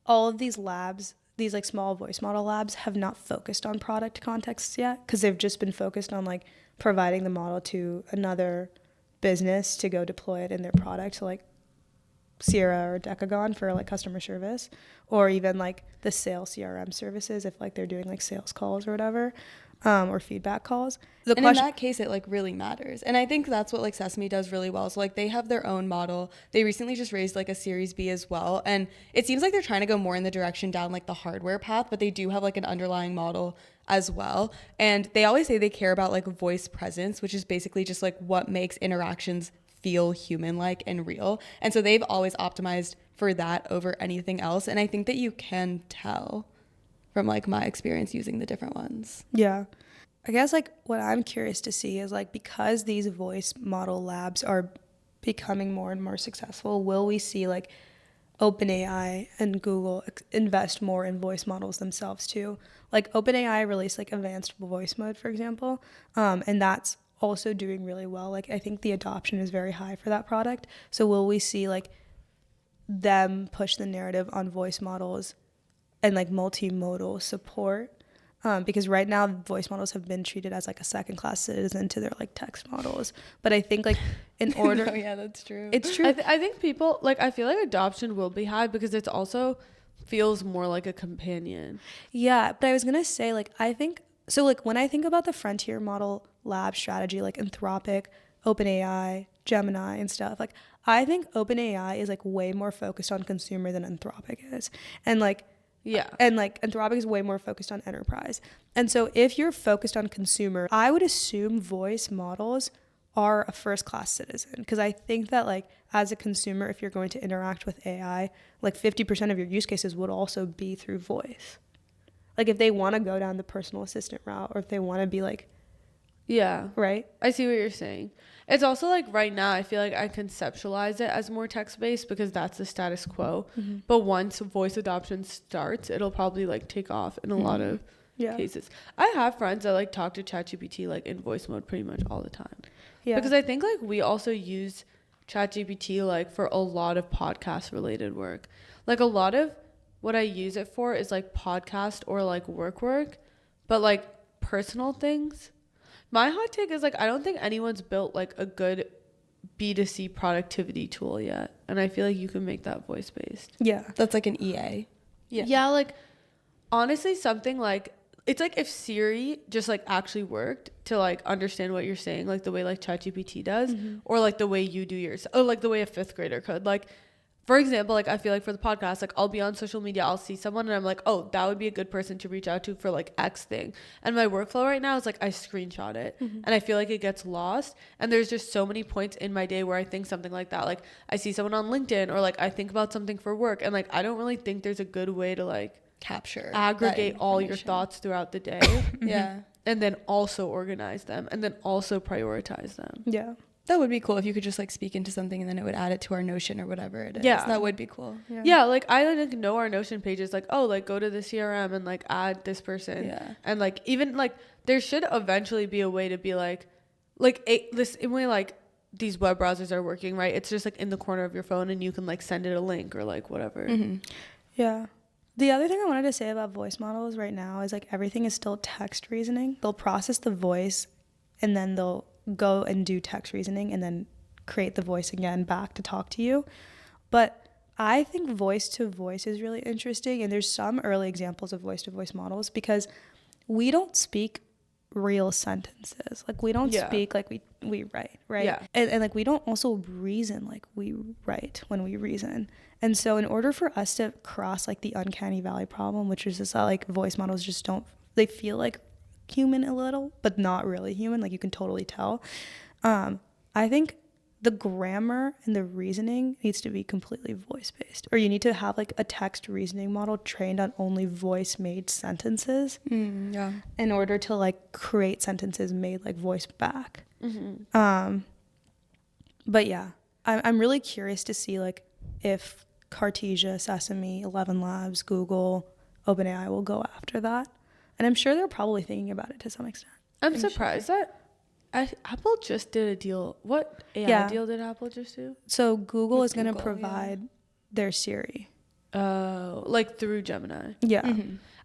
all of these labs, these like small voice model labs, have not focused on product contexts yet, because they've just been focused on like providing the model to another business to go deploy it in their product, so like Sierra or Decagon for like customer service, or even like the sales CRM services if like they're doing like sales calls or whatever, or feedback calls. In that case, it like really matters. And I think that's what like Sesame does really well. So like they have their own model. They recently just raised like a Series B as well. And it seems like they're trying to go more in the direction down like the hardware path, but they do have like an underlying model as well. And they always say they care about like voice presence, which is basically just like what makes interactions feel human-like and real. And so they've always optimized for that over anything else. And I think that you can tell from like my experience using the different ones. Yeah. I guess like what I'm curious to see is like, because these voice model labs are becoming more and more successful, will we see like OpenAI and Google invest more in voice models themselves too? Like OpenAI released like advanced voice mode, for example, and that's also doing really well. Like I think the adoption is very high for that product. So will we see like them push the narrative on voice models and like multimodal support? Because right now voice models have been treated as like a second class citizen to their like text models. But I think like in order No, yeah, that's true. It's true. I think people like, I feel like adoption will be high because it's also feels more like a companion. Yeah, but I was gonna say like I think so like when I think about the frontier model lab strategy, like Anthropic, OpenAI, Gemini and stuff, like I think OpenAI is like way more focused on consumer than Anthropic is. And like Yeah. And like Anthropic is way more focused on enterprise. And so if you're focused on consumer, I would assume voice models are a first class citizen, because I think that like as a consumer, if you're going to interact with AI, like 50% of your use cases would also be through voice. Like if they want to go down the personal assistant route, or if they want to be like, Yeah. right? I see what you're saying. It's also like right now I feel like I conceptualize it as more text-based because that's the status quo. Mm-hmm. But once voice adoption starts, it'll probably like take off in a lot of cases. I have friends that like talk to ChatGPT like in voice mode pretty much all the time. Yeah. Because I think like we also use ChatGPT like for a lot of podcast related work. Like a lot of what I use it for is like podcast or like work, but like personal things. My hot take is like I don't think anyone's built like a good B2C productivity tool yet, and I feel like you can make that voice based. Yeah. That's like an EA. Yeah, like honestly something like it's like if Siri just like actually worked to like understand what you're saying, like the way like ChatGPT does, or like the way you do yours, or like the way a fifth grader could. Like for example, like I feel like for the podcast, like I'll be on social media, I'll see someone and I'm like, oh, that would be a good person to reach out to for like X thing. And my workflow right now is like I screenshot it and I feel like it gets lost. And there's just so many points in my day where I think something like that. Like I see someone on LinkedIn, or like I think about something for work, and like I don't really think there's a good way to like Capture. aggregate that all your information. thoughts throughout the day Yeah. and then also organize them and then also prioritize them. Yeah. That would be cool if you could just like speak into something and then it would add it to our Notion or whatever it is. Yeah. That would be cool. Yeah, like I like know our Notion pages, like, oh, like go to the CRM and like add this person. Yeah. And like even like there should eventually be a way to be like this in way like these web browsers are working, right? It's just like in the corner of your phone and you can like send it a link or like whatever. Yeah. The other thing I wanted to say about voice models right now is like everything is still text reasoning. They'll process the voice and then they'll go and do text reasoning and then create the voice again back to talk to you. But I think voice to voice is really interesting. And there's some early examples of voice to voice models because we don't speak real sentences. Like we don't speak like we write, right? Yeah. And like we don't also reason like we write when we reason. And so in order for us to cross like the uncanny valley problem, which is just that like voice models just don't, they feel like human a little, but not really human. Like you can totally tell. I think the grammar and the reasoning needs to be completely voice based, or you need to have like a text reasoning model trained on only voice made sentences in order to like create sentences made like voice back. But yeah, I'm really curious to see like if Cartesia, Sesame, 11 Labs, Google, OpenAI will go after that. And I'm sure they're probably thinking about it to some extent. I'm surprised that Apple just did a deal. What AI deal did Apple just do? So Google is going to provide their Siri. Oh, like through Gemini. Yeah.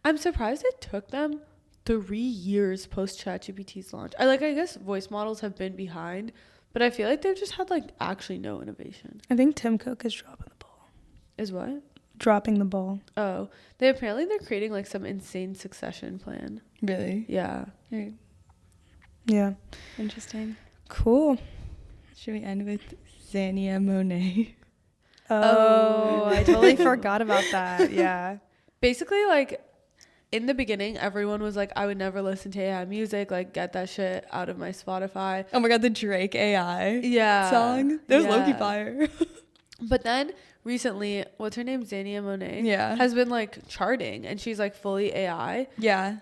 I'm surprised it took them 3 years post ChatGPT's launch. I guess voice models have been behind, but I feel like they've just had like actually no innovation. I think Tim Cook is dropping the ball. Is what? Dropping the ball. Oh, they're creating like some insane succession plan. Really? Yeah. Right. Yeah. Interesting. Cool. Should we end with Xania Monet? Oh, I totally forgot about that. Yeah. Basically, like in the beginning, everyone was like, I would never listen to AI music. Like, get that shit out of my Spotify. Oh my God, the Drake AI Yeah. song. That was low-key fire. But then recently, what's her name? Xania Monet. Yeah. Has been like charting and she's like fully AI. Yeah.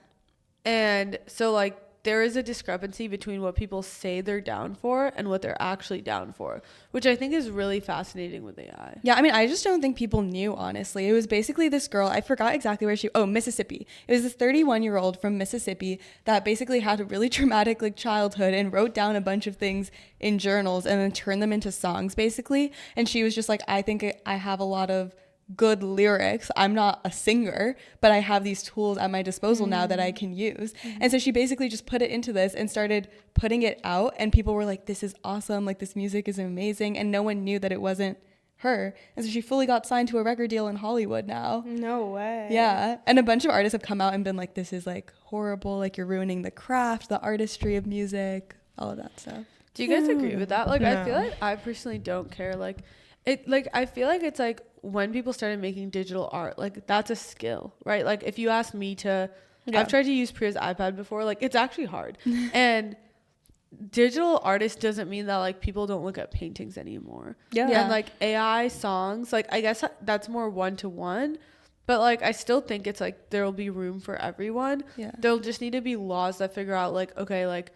And so like there is a discrepancy between what people say they're down for and what they're actually down for, which I think is really fascinating with AI. Yeah, I mean, I just don't think people knew, honestly. It was basically this girl, I forgot exactly where Mississippi. It was this 31-year-old from Mississippi that basically had a really traumatic like childhood and wrote down a bunch of things in journals and then turned them into songs, basically. And she was just like, I think I have a lot of good lyrics. I'm not a singer, but I have these tools at my disposal now that I can use. And so she basically just put it into this and started putting it out, and people were like, this is awesome, like this music is amazing, and no one knew that it wasn't her. And so she fully got signed to a record deal in Hollywood now. No way. Yeah. And a bunch of artists have come out and been like, this is like horrible, like you're ruining the craft, the artistry of music, all of that stuff. Do you guys agree with that? Like, No. I feel like I personally don't care. Like, I feel like it's like when people started making digital art, like that's a skill, right? Like if you ask me to, I've tried to use Priya's iPad before, like it's actually hard. And digital artist doesn't mean that like people don't look at paintings anymore. Yeah. And like AI songs, like I guess that's more one-to-one, but like I still think it's like there will be room for everyone. Yeah. There'll just need to be laws that figure out like, okay, like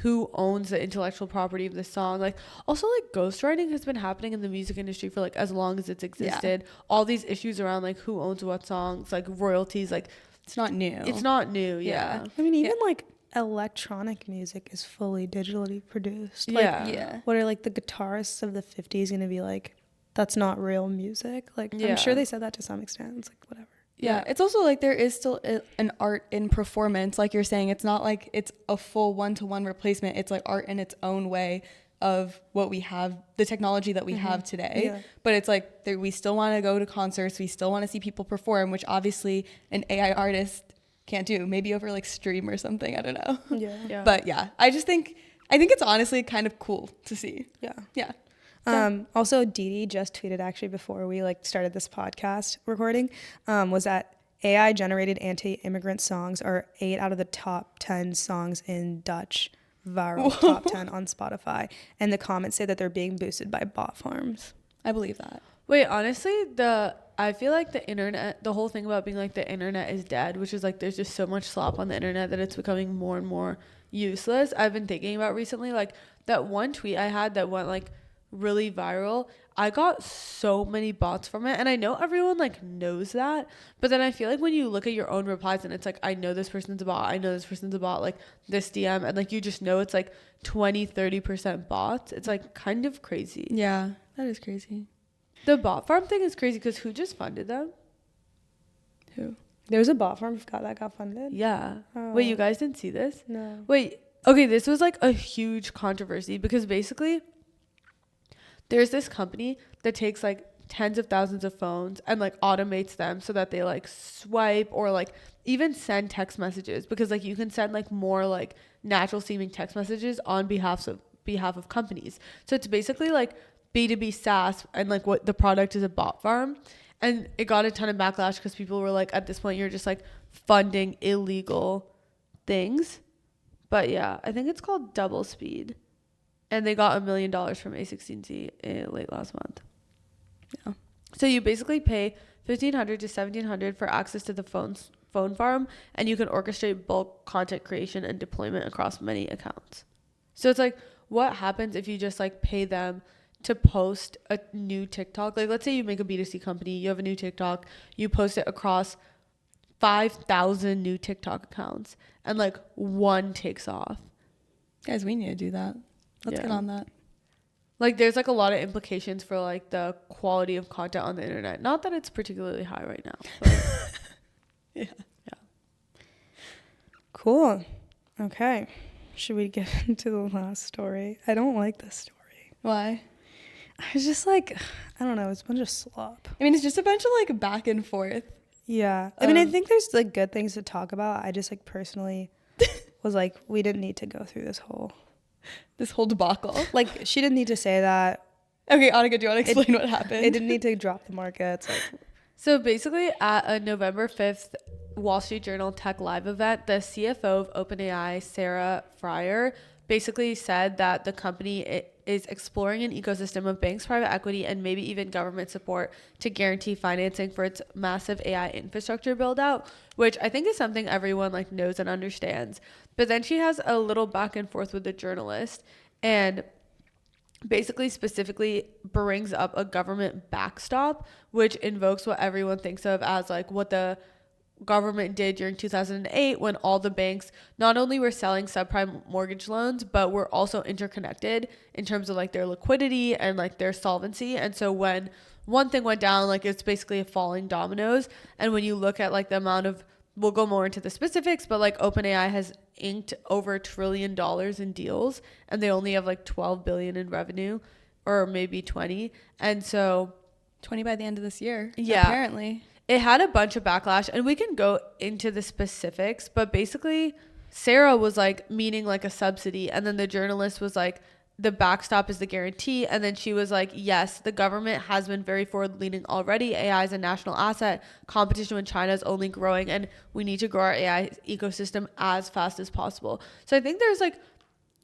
who owns the intellectual property of the song. Like also like ghostwriting has been happening in the music industry for like as long as it's existed. All these issues around like who owns what songs, like royalties, like It's not new. it's not new. Yeah. I mean, even like electronic music is fully digitally produced. Like, Yeah. what are like the guitarists of the 50s going to be like, that's not real music? Like, Yeah. I'm sure they said that to some extent. It's like, whatever. Yeah, it's also like there is still an art in performance. Like you're saying, it's not like it's a full one-to-one replacement. It's like art in its own way of what we have, the technology that we have today. Yeah. But it's like we still want to go to concerts. We still want to see people perform, which obviously an AI artist can't do. Maybe over like stream or something. I don't know. Yeah. But yeah, I think it's honestly kind of cool to see. Yeah. Yeah. Also, Dee just tweeted actually before we like started this podcast recording, was that AI generated anti-immigrant songs are 8 out of the top 10 songs in Dutch viral top 10 on Spotify, and the comments say that they're being boosted by bot farms. I believe that. Wait, honestly, I feel like the internet, the whole thing about being like the internet is dead, which is like there's just so much slop on the internet that it's becoming more and more useless. I've been thinking about recently, like that one tweet I had that went like really viral. I got so many bots from it, and I know everyone like knows that, but then I feel like when you look at your own replies and it's like, I know this person's a bot, I know this person's a bot, like this DM, and like you just know it's like 20-30% bots. It's like kind of crazy. Yeah, that is crazy. The bot farm thing is crazy because who just funded them? Who? There was a bot farm that got funded. Yeah. Oh. Wait, you guys didn't see this? No. Wait, okay, this was like a huge controversy because basically there's this company that takes like tens of thousands of phones and like automates them so that they like swipe or like even send text messages, because like you can send like more like natural seeming text messages on behalf of companies. So it's basically like B2B SaaS, and like what the product is a bot farm. And it got a ton of backlash because people were like, at this point you're just like funding illegal things. But yeah, I think it's called Double Speed, and they got $1 million from A16Z late last month. Yeah. So you basically pay $1,500 to $1,700 for access to the phone farm, and you can orchestrate bulk content creation and deployment across many accounts. So it's like, what happens if you just like pay them to post a new TikTok? Like, let's say you make a B2C company, you have a new TikTok, you post it across 5,000 new TikTok accounts, and like one takes off. Guys, we need to do that. Let's get on that. Like, there's like a lot of implications for like the quality of content on the internet. Not that it's particularly high right now, but yeah. Cool. Okay. Should we get into the last story? I don't like this story. Why? I was just like, I don't know. It's a bunch of slop. I mean, it's just a bunch of like back and forth. Yeah. I mean, I think there's like good things to talk about. I just like personally was like, we didn't need to go through this whole debacle. Like, she didn't need to say that. Okay, Anika, do you want to explain what happened? It didn't need to drop the markets. Like, so basically, at a November 5th Wall Street Journal Tech Live event, the CFO of OpenAI, Sarah Friar, basically said that the company is exploring an ecosystem of banks, private equity, and maybe even government support to guarantee financing for its massive AI infrastructure build out, which I think is something everyone like knows and understands. But then she has a little back and forth with the journalist, and basically specifically brings up a government backstop, which invokes what everyone thinks of as like what the government did during 2008, when all the banks not only were selling subprime mortgage loans, but were also interconnected in terms of like their liquidity and like their solvency. And so when one thing went down, like it's basically a falling dominoes. And when you look at like the amount of, we'll go more into the specifics, but like OpenAI has inked over $1 trillion in deals, and they only have like 12 billion in revenue, or maybe 20. And so 20 by the end of this year. Yeah. Apparently. It had a bunch of backlash, and we can go into the specifics, but basically Sarah was like meaning like a subsidy, and then the journalist was like, the backstop is the guarantee. And then she was like, yes, the government has been very forward leaning already. AI is a national asset. Competition with China is only growing, and we need to grow our AI ecosystem as fast as possible. So I think there's like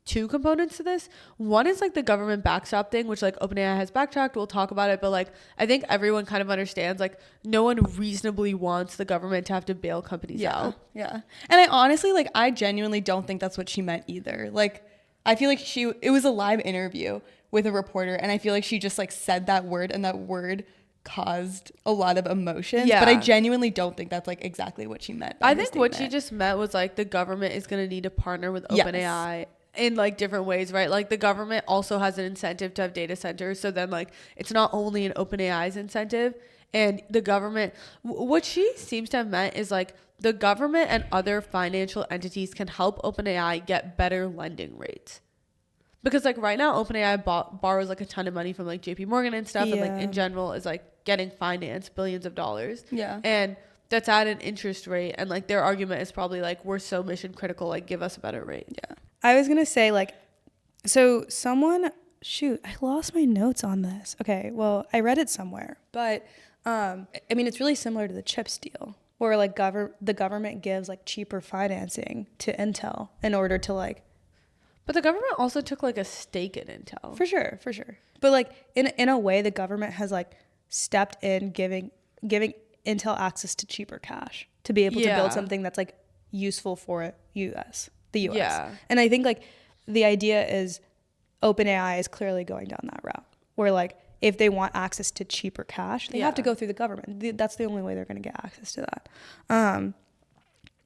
two components to this. One is like the government backstop thing, which like OpenAI has backtracked. We'll talk about it, but like I think everyone kind of understands like no one reasonably wants the government to have to bail companies out. Yeah. And I honestly like I genuinely don't think that's what she meant either. Like I feel like it was a live interview with a reporter, and I feel like she just like said that word, and that word caused a lot of emotions. Yeah. But I genuinely don't think that's like exactly what she meant. I think what she just meant was like the government is going to need to partner with OpenAI in like different ways, right? Like the government also has an incentive to have data centers. So then like it's not only an OpenAI's incentive, and the government, what she seems to have meant is like the government and other financial entities can help OpenAI get better lending rates. Because like right now OpenAI borrows like a ton of money from like JP Morgan and stuff, and like in general is like getting financed billions of dollars. Yeah. And that's at an interest rate, and like their argument is probably like, we're so mission critical, like give us a better rate. Yeah. I was gonna say like, so someone, shoot, I lost my notes on this. Okay, well I read it somewhere, but I mean it's really similar to the chips deal, where like the government gives like cheaper financing to Intel in order to like. But the government also took like a stake in Intel. For sure. But like in a way, the government has like stepped in, giving Intel access to cheaper cash to be able to build something that's like useful for the US. Yeah. And I think like the idea is OpenAI is clearly going down that route, where like if they want access to cheaper cash, they have to go through the government. That's the only way they're going to get access to that.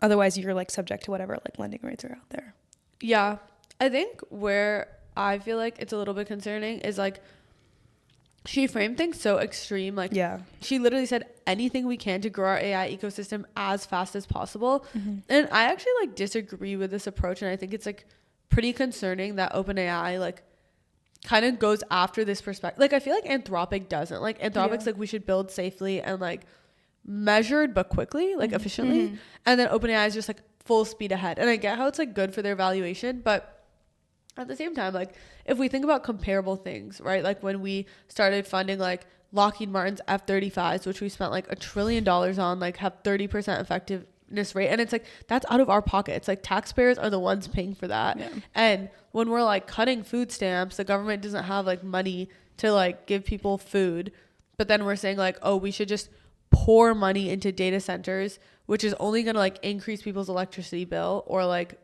Otherwise, you're like subject to whatever like lending rates are out there. Yeah. I think where I feel like it's a little bit concerning is like she framed things so extreme. Like she literally said anything we can to grow our AI ecosystem as fast as possible. Mm-hmm. And I actually like disagree with this approach. And I think it's like pretty concerning that OpenAI like kind of goes after this perspective. Like I feel like Anthropic doesn't. Like Anthropic's Yeah. like we should build safely and like measured but quickly, like efficiently. And then OpenAI is just like full speed ahead. And I get how it's like good for their valuation, but at the same time, like if we think about comparable things, right? Like when we started funding like Lockheed Martin's F-35s, which we spent like $1 trillion on, like have 30% effectiveness rate. And it's like, that's out of our pocket. It's like taxpayers are the ones paying for that. Yeah. And when we're like cutting food stamps, the government doesn't have like money to like give people food. But then we're saying like, oh, we should just pour money into data centers, which is only going to like increase people's electricity bill or like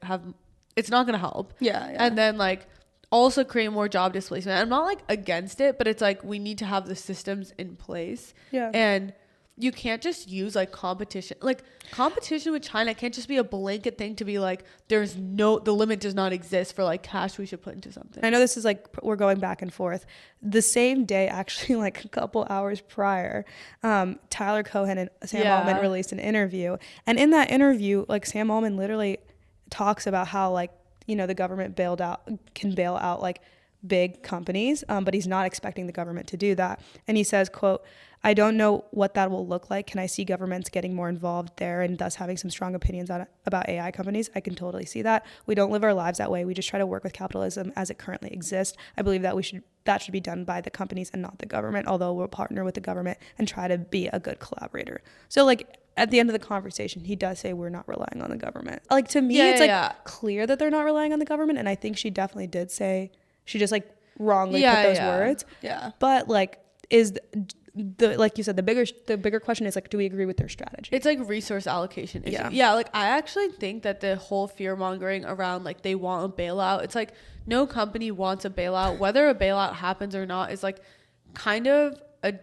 it's not going to help. Yeah. And then like also create more job displacement. I'm not like against it, but it's like we need to have the systems in place. Yeah. And you can't just use like competition. Like competition with China can't just be a blanket thing to be like the limit does not exist for like cash we should put into something. I know this is like we're going back and forth. The same day, actually, like a couple hours prior, Tyler Cohen and Sam Altman released an interview, and in that interview, like Sam Altman literally talks about how like the government can bail out like big companies, but he's not expecting the government to do that. And he says, quote, "I don't know what that will look like. Can I see governments getting more involved there and thus having some strong opinions about AI companies? I can totally see that. We don't live our lives that way. We just try to work with capitalism as it currently exists. I believe that that should be done by the companies and not the government, although we'll partner with the government and try to be a good collaborator." So like at the end of the conversation, he does say we're not relying on the government. Like to me, it's clear that they're not relying on the government. And I think she definitely did say, she just like wrongly put those words. Yeah. But like is the like you said, the bigger question is like, do we agree with their strategy? It's like resource allocation issue. Yeah, like I actually think that the whole fear mongering around like they want a bailout, it's like no company wants a bailout. Whether a bailout happens or not is like kind of a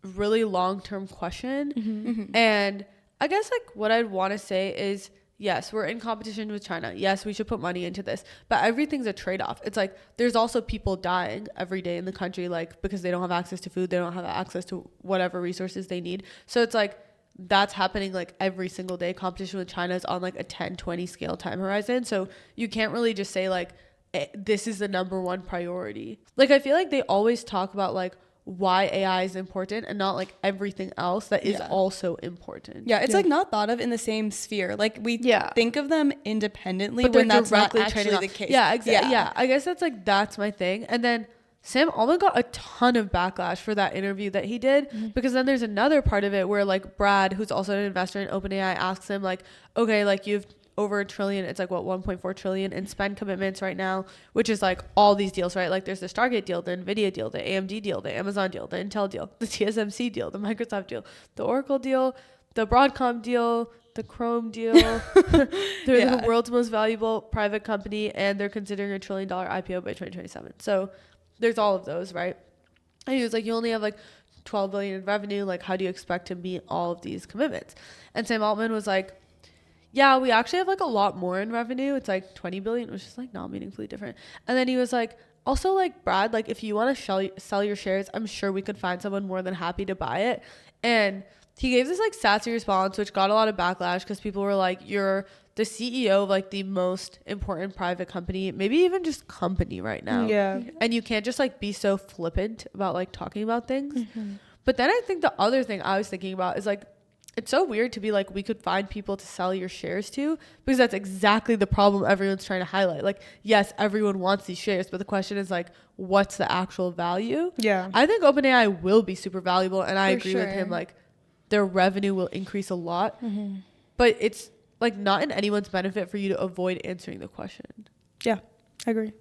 really long-term question. And I guess like what I'd want to say is, yes, we're in competition with China. Yes, we should put money into this, but everything's a trade-off. It's like there's also people dying every day in the country, like because they don't have access to food, they don't have access to whatever resources they need. So it's like that's happening like every single day. Competition with China is on like a 10-20 scale time horizon. So you can't really just say like this is the number one priority. Like I feel like they always talk about like why AI is important and not like everything else that is also important. Yeah, it's like not thought of in the same sphere. Like we think of them independently, but when that's not actually the case. Yeah, exactly. Yeah, I guess that's my thing. And then Sam Altman got a ton of backlash for that interview that he did, because then there's another part of it where like Brad, who's also an investor in OpenAI, asks him like, okay, like you've over $1 trillion, it's like what, 1.4 trillion in spend commitments right now, which is like all these deals, right? Like there's the Stargate deal, the Nvidia deal, the AMD deal, the Amazon deal, the Intel deal, the TSMC deal, the Microsoft deal, the Oracle deal, the Broadcom deal, the Chrome deal. They're the world's most valuable private company, and they're considering $1 trillion IPO by 2027. So there's all of those, right? And he was like, you only have like 12 billion in revenue. Like, how do you expect to meet all of these commitments? And Sam Altman was like, yeah, we actually have like a lot more in revenue. It's like 20 billion, which is like not meaningfully different. And then he was like, also like, Brad, like if you want to sell your shares, I'm sure we could find someone more than happy to buy it. And he gave this like sassy response, which got a lot of backlash because people were like, you're the CEO of like the most important private company, maybe even just company right now. Yeah. And you can't just like be so flippant about like talking about things. But then I think the other thing I was thinking about is like, it's so weird to be like, we could find people to sell your shares to, because that's exactly the problem everyone's trying to highlight. Like, yes, everyone wants these shares, but the question is like, what's the actual value? Yeah. I think OpenAI will be super valuable, and I agree with sure. him. Like, their revenue will increase a lot, but it's like not in anyone's benefit for you to avoid answering the question. Yeah, I agree.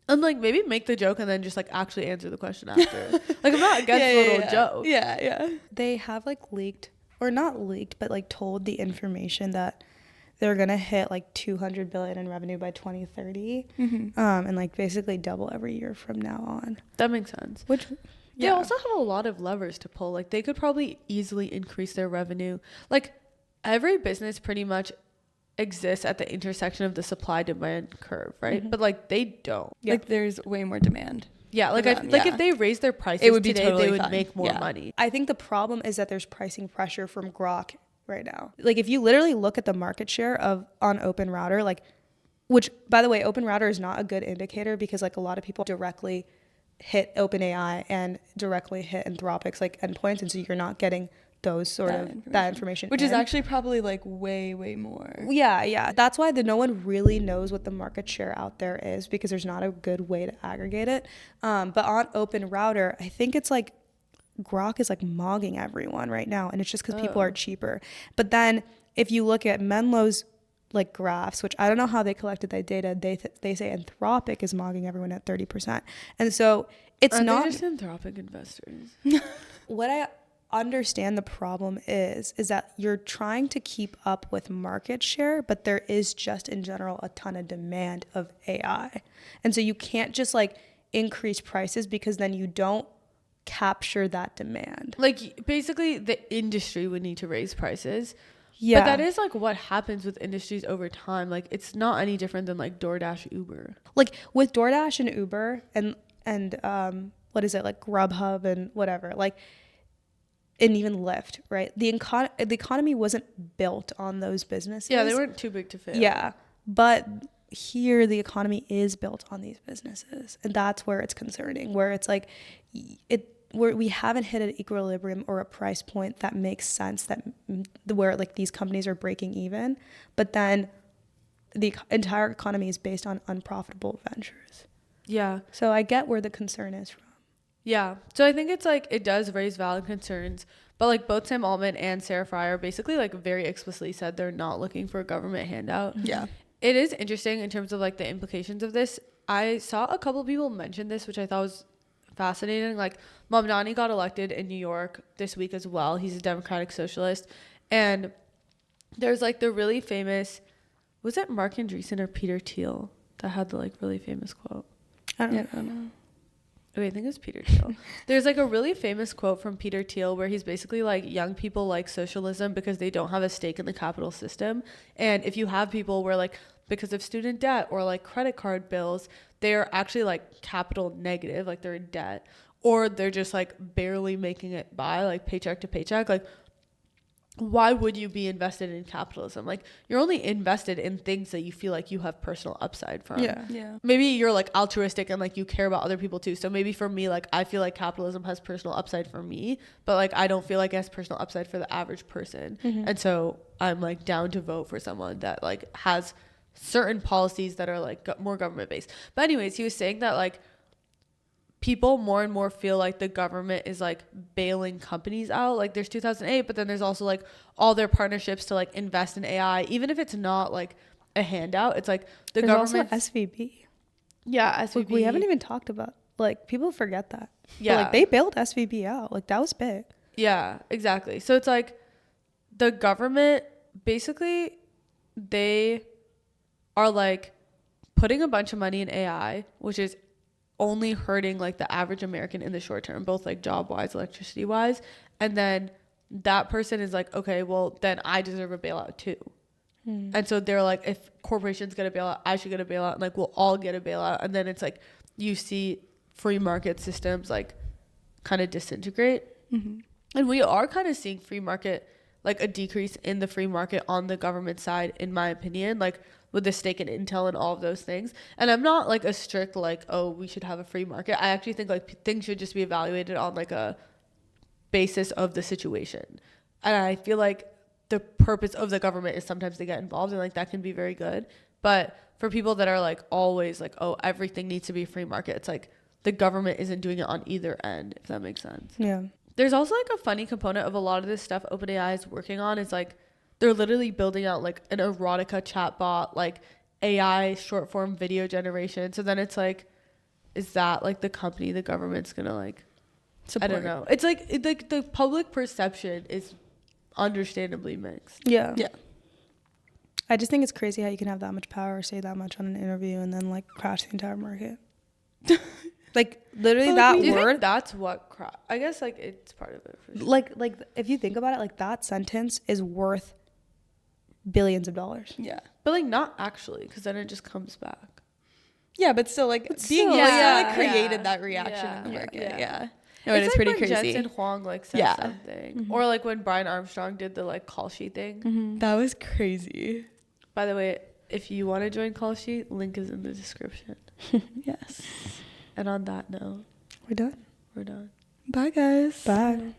And like maybe make the joke and then just like actually answer the question after. Like I'm not against the little joke. Yeah. They have like leaked, or not leaked, but like told the information that they're gonna hit like 200 billion in revenue by 2030, and like basically double every year from now on. That makes sense. Which They also have a lot of levers to pull. Like they could probably easily increase their revenue. Like every business pretty much exists at the intersection of the supply demand curve, right? But like they don't. Like there's way more demand. Yeah, like if they raise their prices It would be today, totally they would fine. make more money. I think the problem is that there's pricing pressure from Grok right now. Like if you literally look at the market share on Open Router, like which by the way, Open Router is not a good indicator because like a lot of people directly hit OpenAI and directly hit Anthropic's like endpoints, and so you're not getting those sort of that information, which is actually probably like way more. Yeah, that's why no one really knows what the market share out there is, because there's not a good way to aggregate it. But on Open Router, I think it's like Grok is like mogging everyone right now, and it's just because people are cheaper. But then if you look at Menlo's like graphs, which I don't know how they collected that data, they say Anthropic is mogging everyone at 30%, and so it's Aren't not they just Anthropic investors. what I understand the problem is that you're trying to keep up with market share, but there is just in general a ton of demand of AI, and so you can't just like increase prices because then you don't capture that demand. Like basically the industry would need to raise prices. Yeah, But that is like what happens with industries over time. Like it's not any different than like DoorDash, Uber. like with DoorDash and Uber and what is it, like Grubhub and whatever, like, and even Lyft, right? The economy wasn't built on those businesses. Yeah, they weren't too big to fail. Yeah, but here the economy is built on these businesses, and that's where it's concerning, where it's like where we haven't hit an equilibrium or a price point that makes sense, that where like these companies are breaking even, but then the entire economy is based on unprofitable ventures. Yeah. So I get where the concern is from. Yeah. So I think it's like it does raise valid concerns, but like both Sam Altman and Sarah Fryer basically like very explicitly said they're not looking for a government handout. Yeah. It is interesting in terms of like the implications of this. I saw a couple of people mention this, which I thought was fascinating. Like Mamdani got elected in New York this week as well. He's a Democratic Socialist. And there's like the really famous, was it Mark Andreessen or Peter Thiel that had the like really famous quote? I don't know. Okay, I think it's Peter Thiel. There's like a really famous quote from Peter Thiel where he's basically like, young people like socialism because they don't have a stake in the capital system. And if you have people where like, because of student debt or like credit card bills, they're actually like capital negative, like they're in debt, or they're just like barely making it by, like paycheck to paycheck. Like, why would you be invested in capitalism? Like, you're only invested in things that you feel like you have personal upside from. Yeah. Maybe you're like altruistic and like you care about other people too. So maybe for me, like I feel like capitalism has personal upside for me, but like I don't feel like it has personal upside for the average person. And so I'm like down to vote for someone that like has certain policies that are like more government based. But anyways, he was saying that like people more and more feel like the government is like bailing companies out. Like there's 2008, but then there's also like all their partnerships to like invest in AI, even if it's not like a handout. It's like the government. Also SVB. Yeah, SVB. Like, we haven't even talked about, like, people forget that. Yeah. But, like, they bailed SVB out. Like, that was big. Yeah, exactly. So it's like the government basically, they are like putting a bunch of money in AI, which is only hurting like the average American in the short term, both like job wise, electricity wise. And then that person is like, okay, well then I deserve a bailout too. And so they're like, if corporations get a bailout, I should get a bailout, and like we'll all get a bailout. And then it's like you see free market systems like kind of disintegrate. And we are kind of seeing free market, like a decrease in the free market on the government side, in my opinion, like with the stake in Intel and all of those things. And I'm not like a strict like, oh, we should have a free market. I actually think like things should just be evaluated on like a basis of the situation. And I feel like the purpose of the government is sometimes to get involved, and like that can be very good. But for people that are like always like, oh, everything needs to be free market, it's like the government isn't doing it on either end, if that makes sense. Yeah. There's also like a funny component of a lot of this stuff OpenAI is working on is like they're literally building out like an erotica chatbot, like AI short form video generation. So then it's like, is that like the company the government's gonna like support? I don't know. It's like the public perception is understandably mixed. Yeah. I just think it's crazy how you can have that much power, say that much on an interview, and then like crash the entire market. Like literally But, that do you think word. that's what I guess like it's part of it. For sure. Like if you think about it, like that sentence is worth billions of dollars. Yeah. But like not actually, because then it just comes back. Yeah, but still like being still, still like yeah. created that reaction in the Yeah. market. Yeah. Yeah. No, it It's is like pretty when crazy. Jensen Huang like said Yeah. something, or like when Brian Armstrong did the like call sheet thing. That was crazy. By the way, If you want to join Call Sheet, link is in the description. Yes. And on that note, We're done. we're done. Bye, guys. Bye.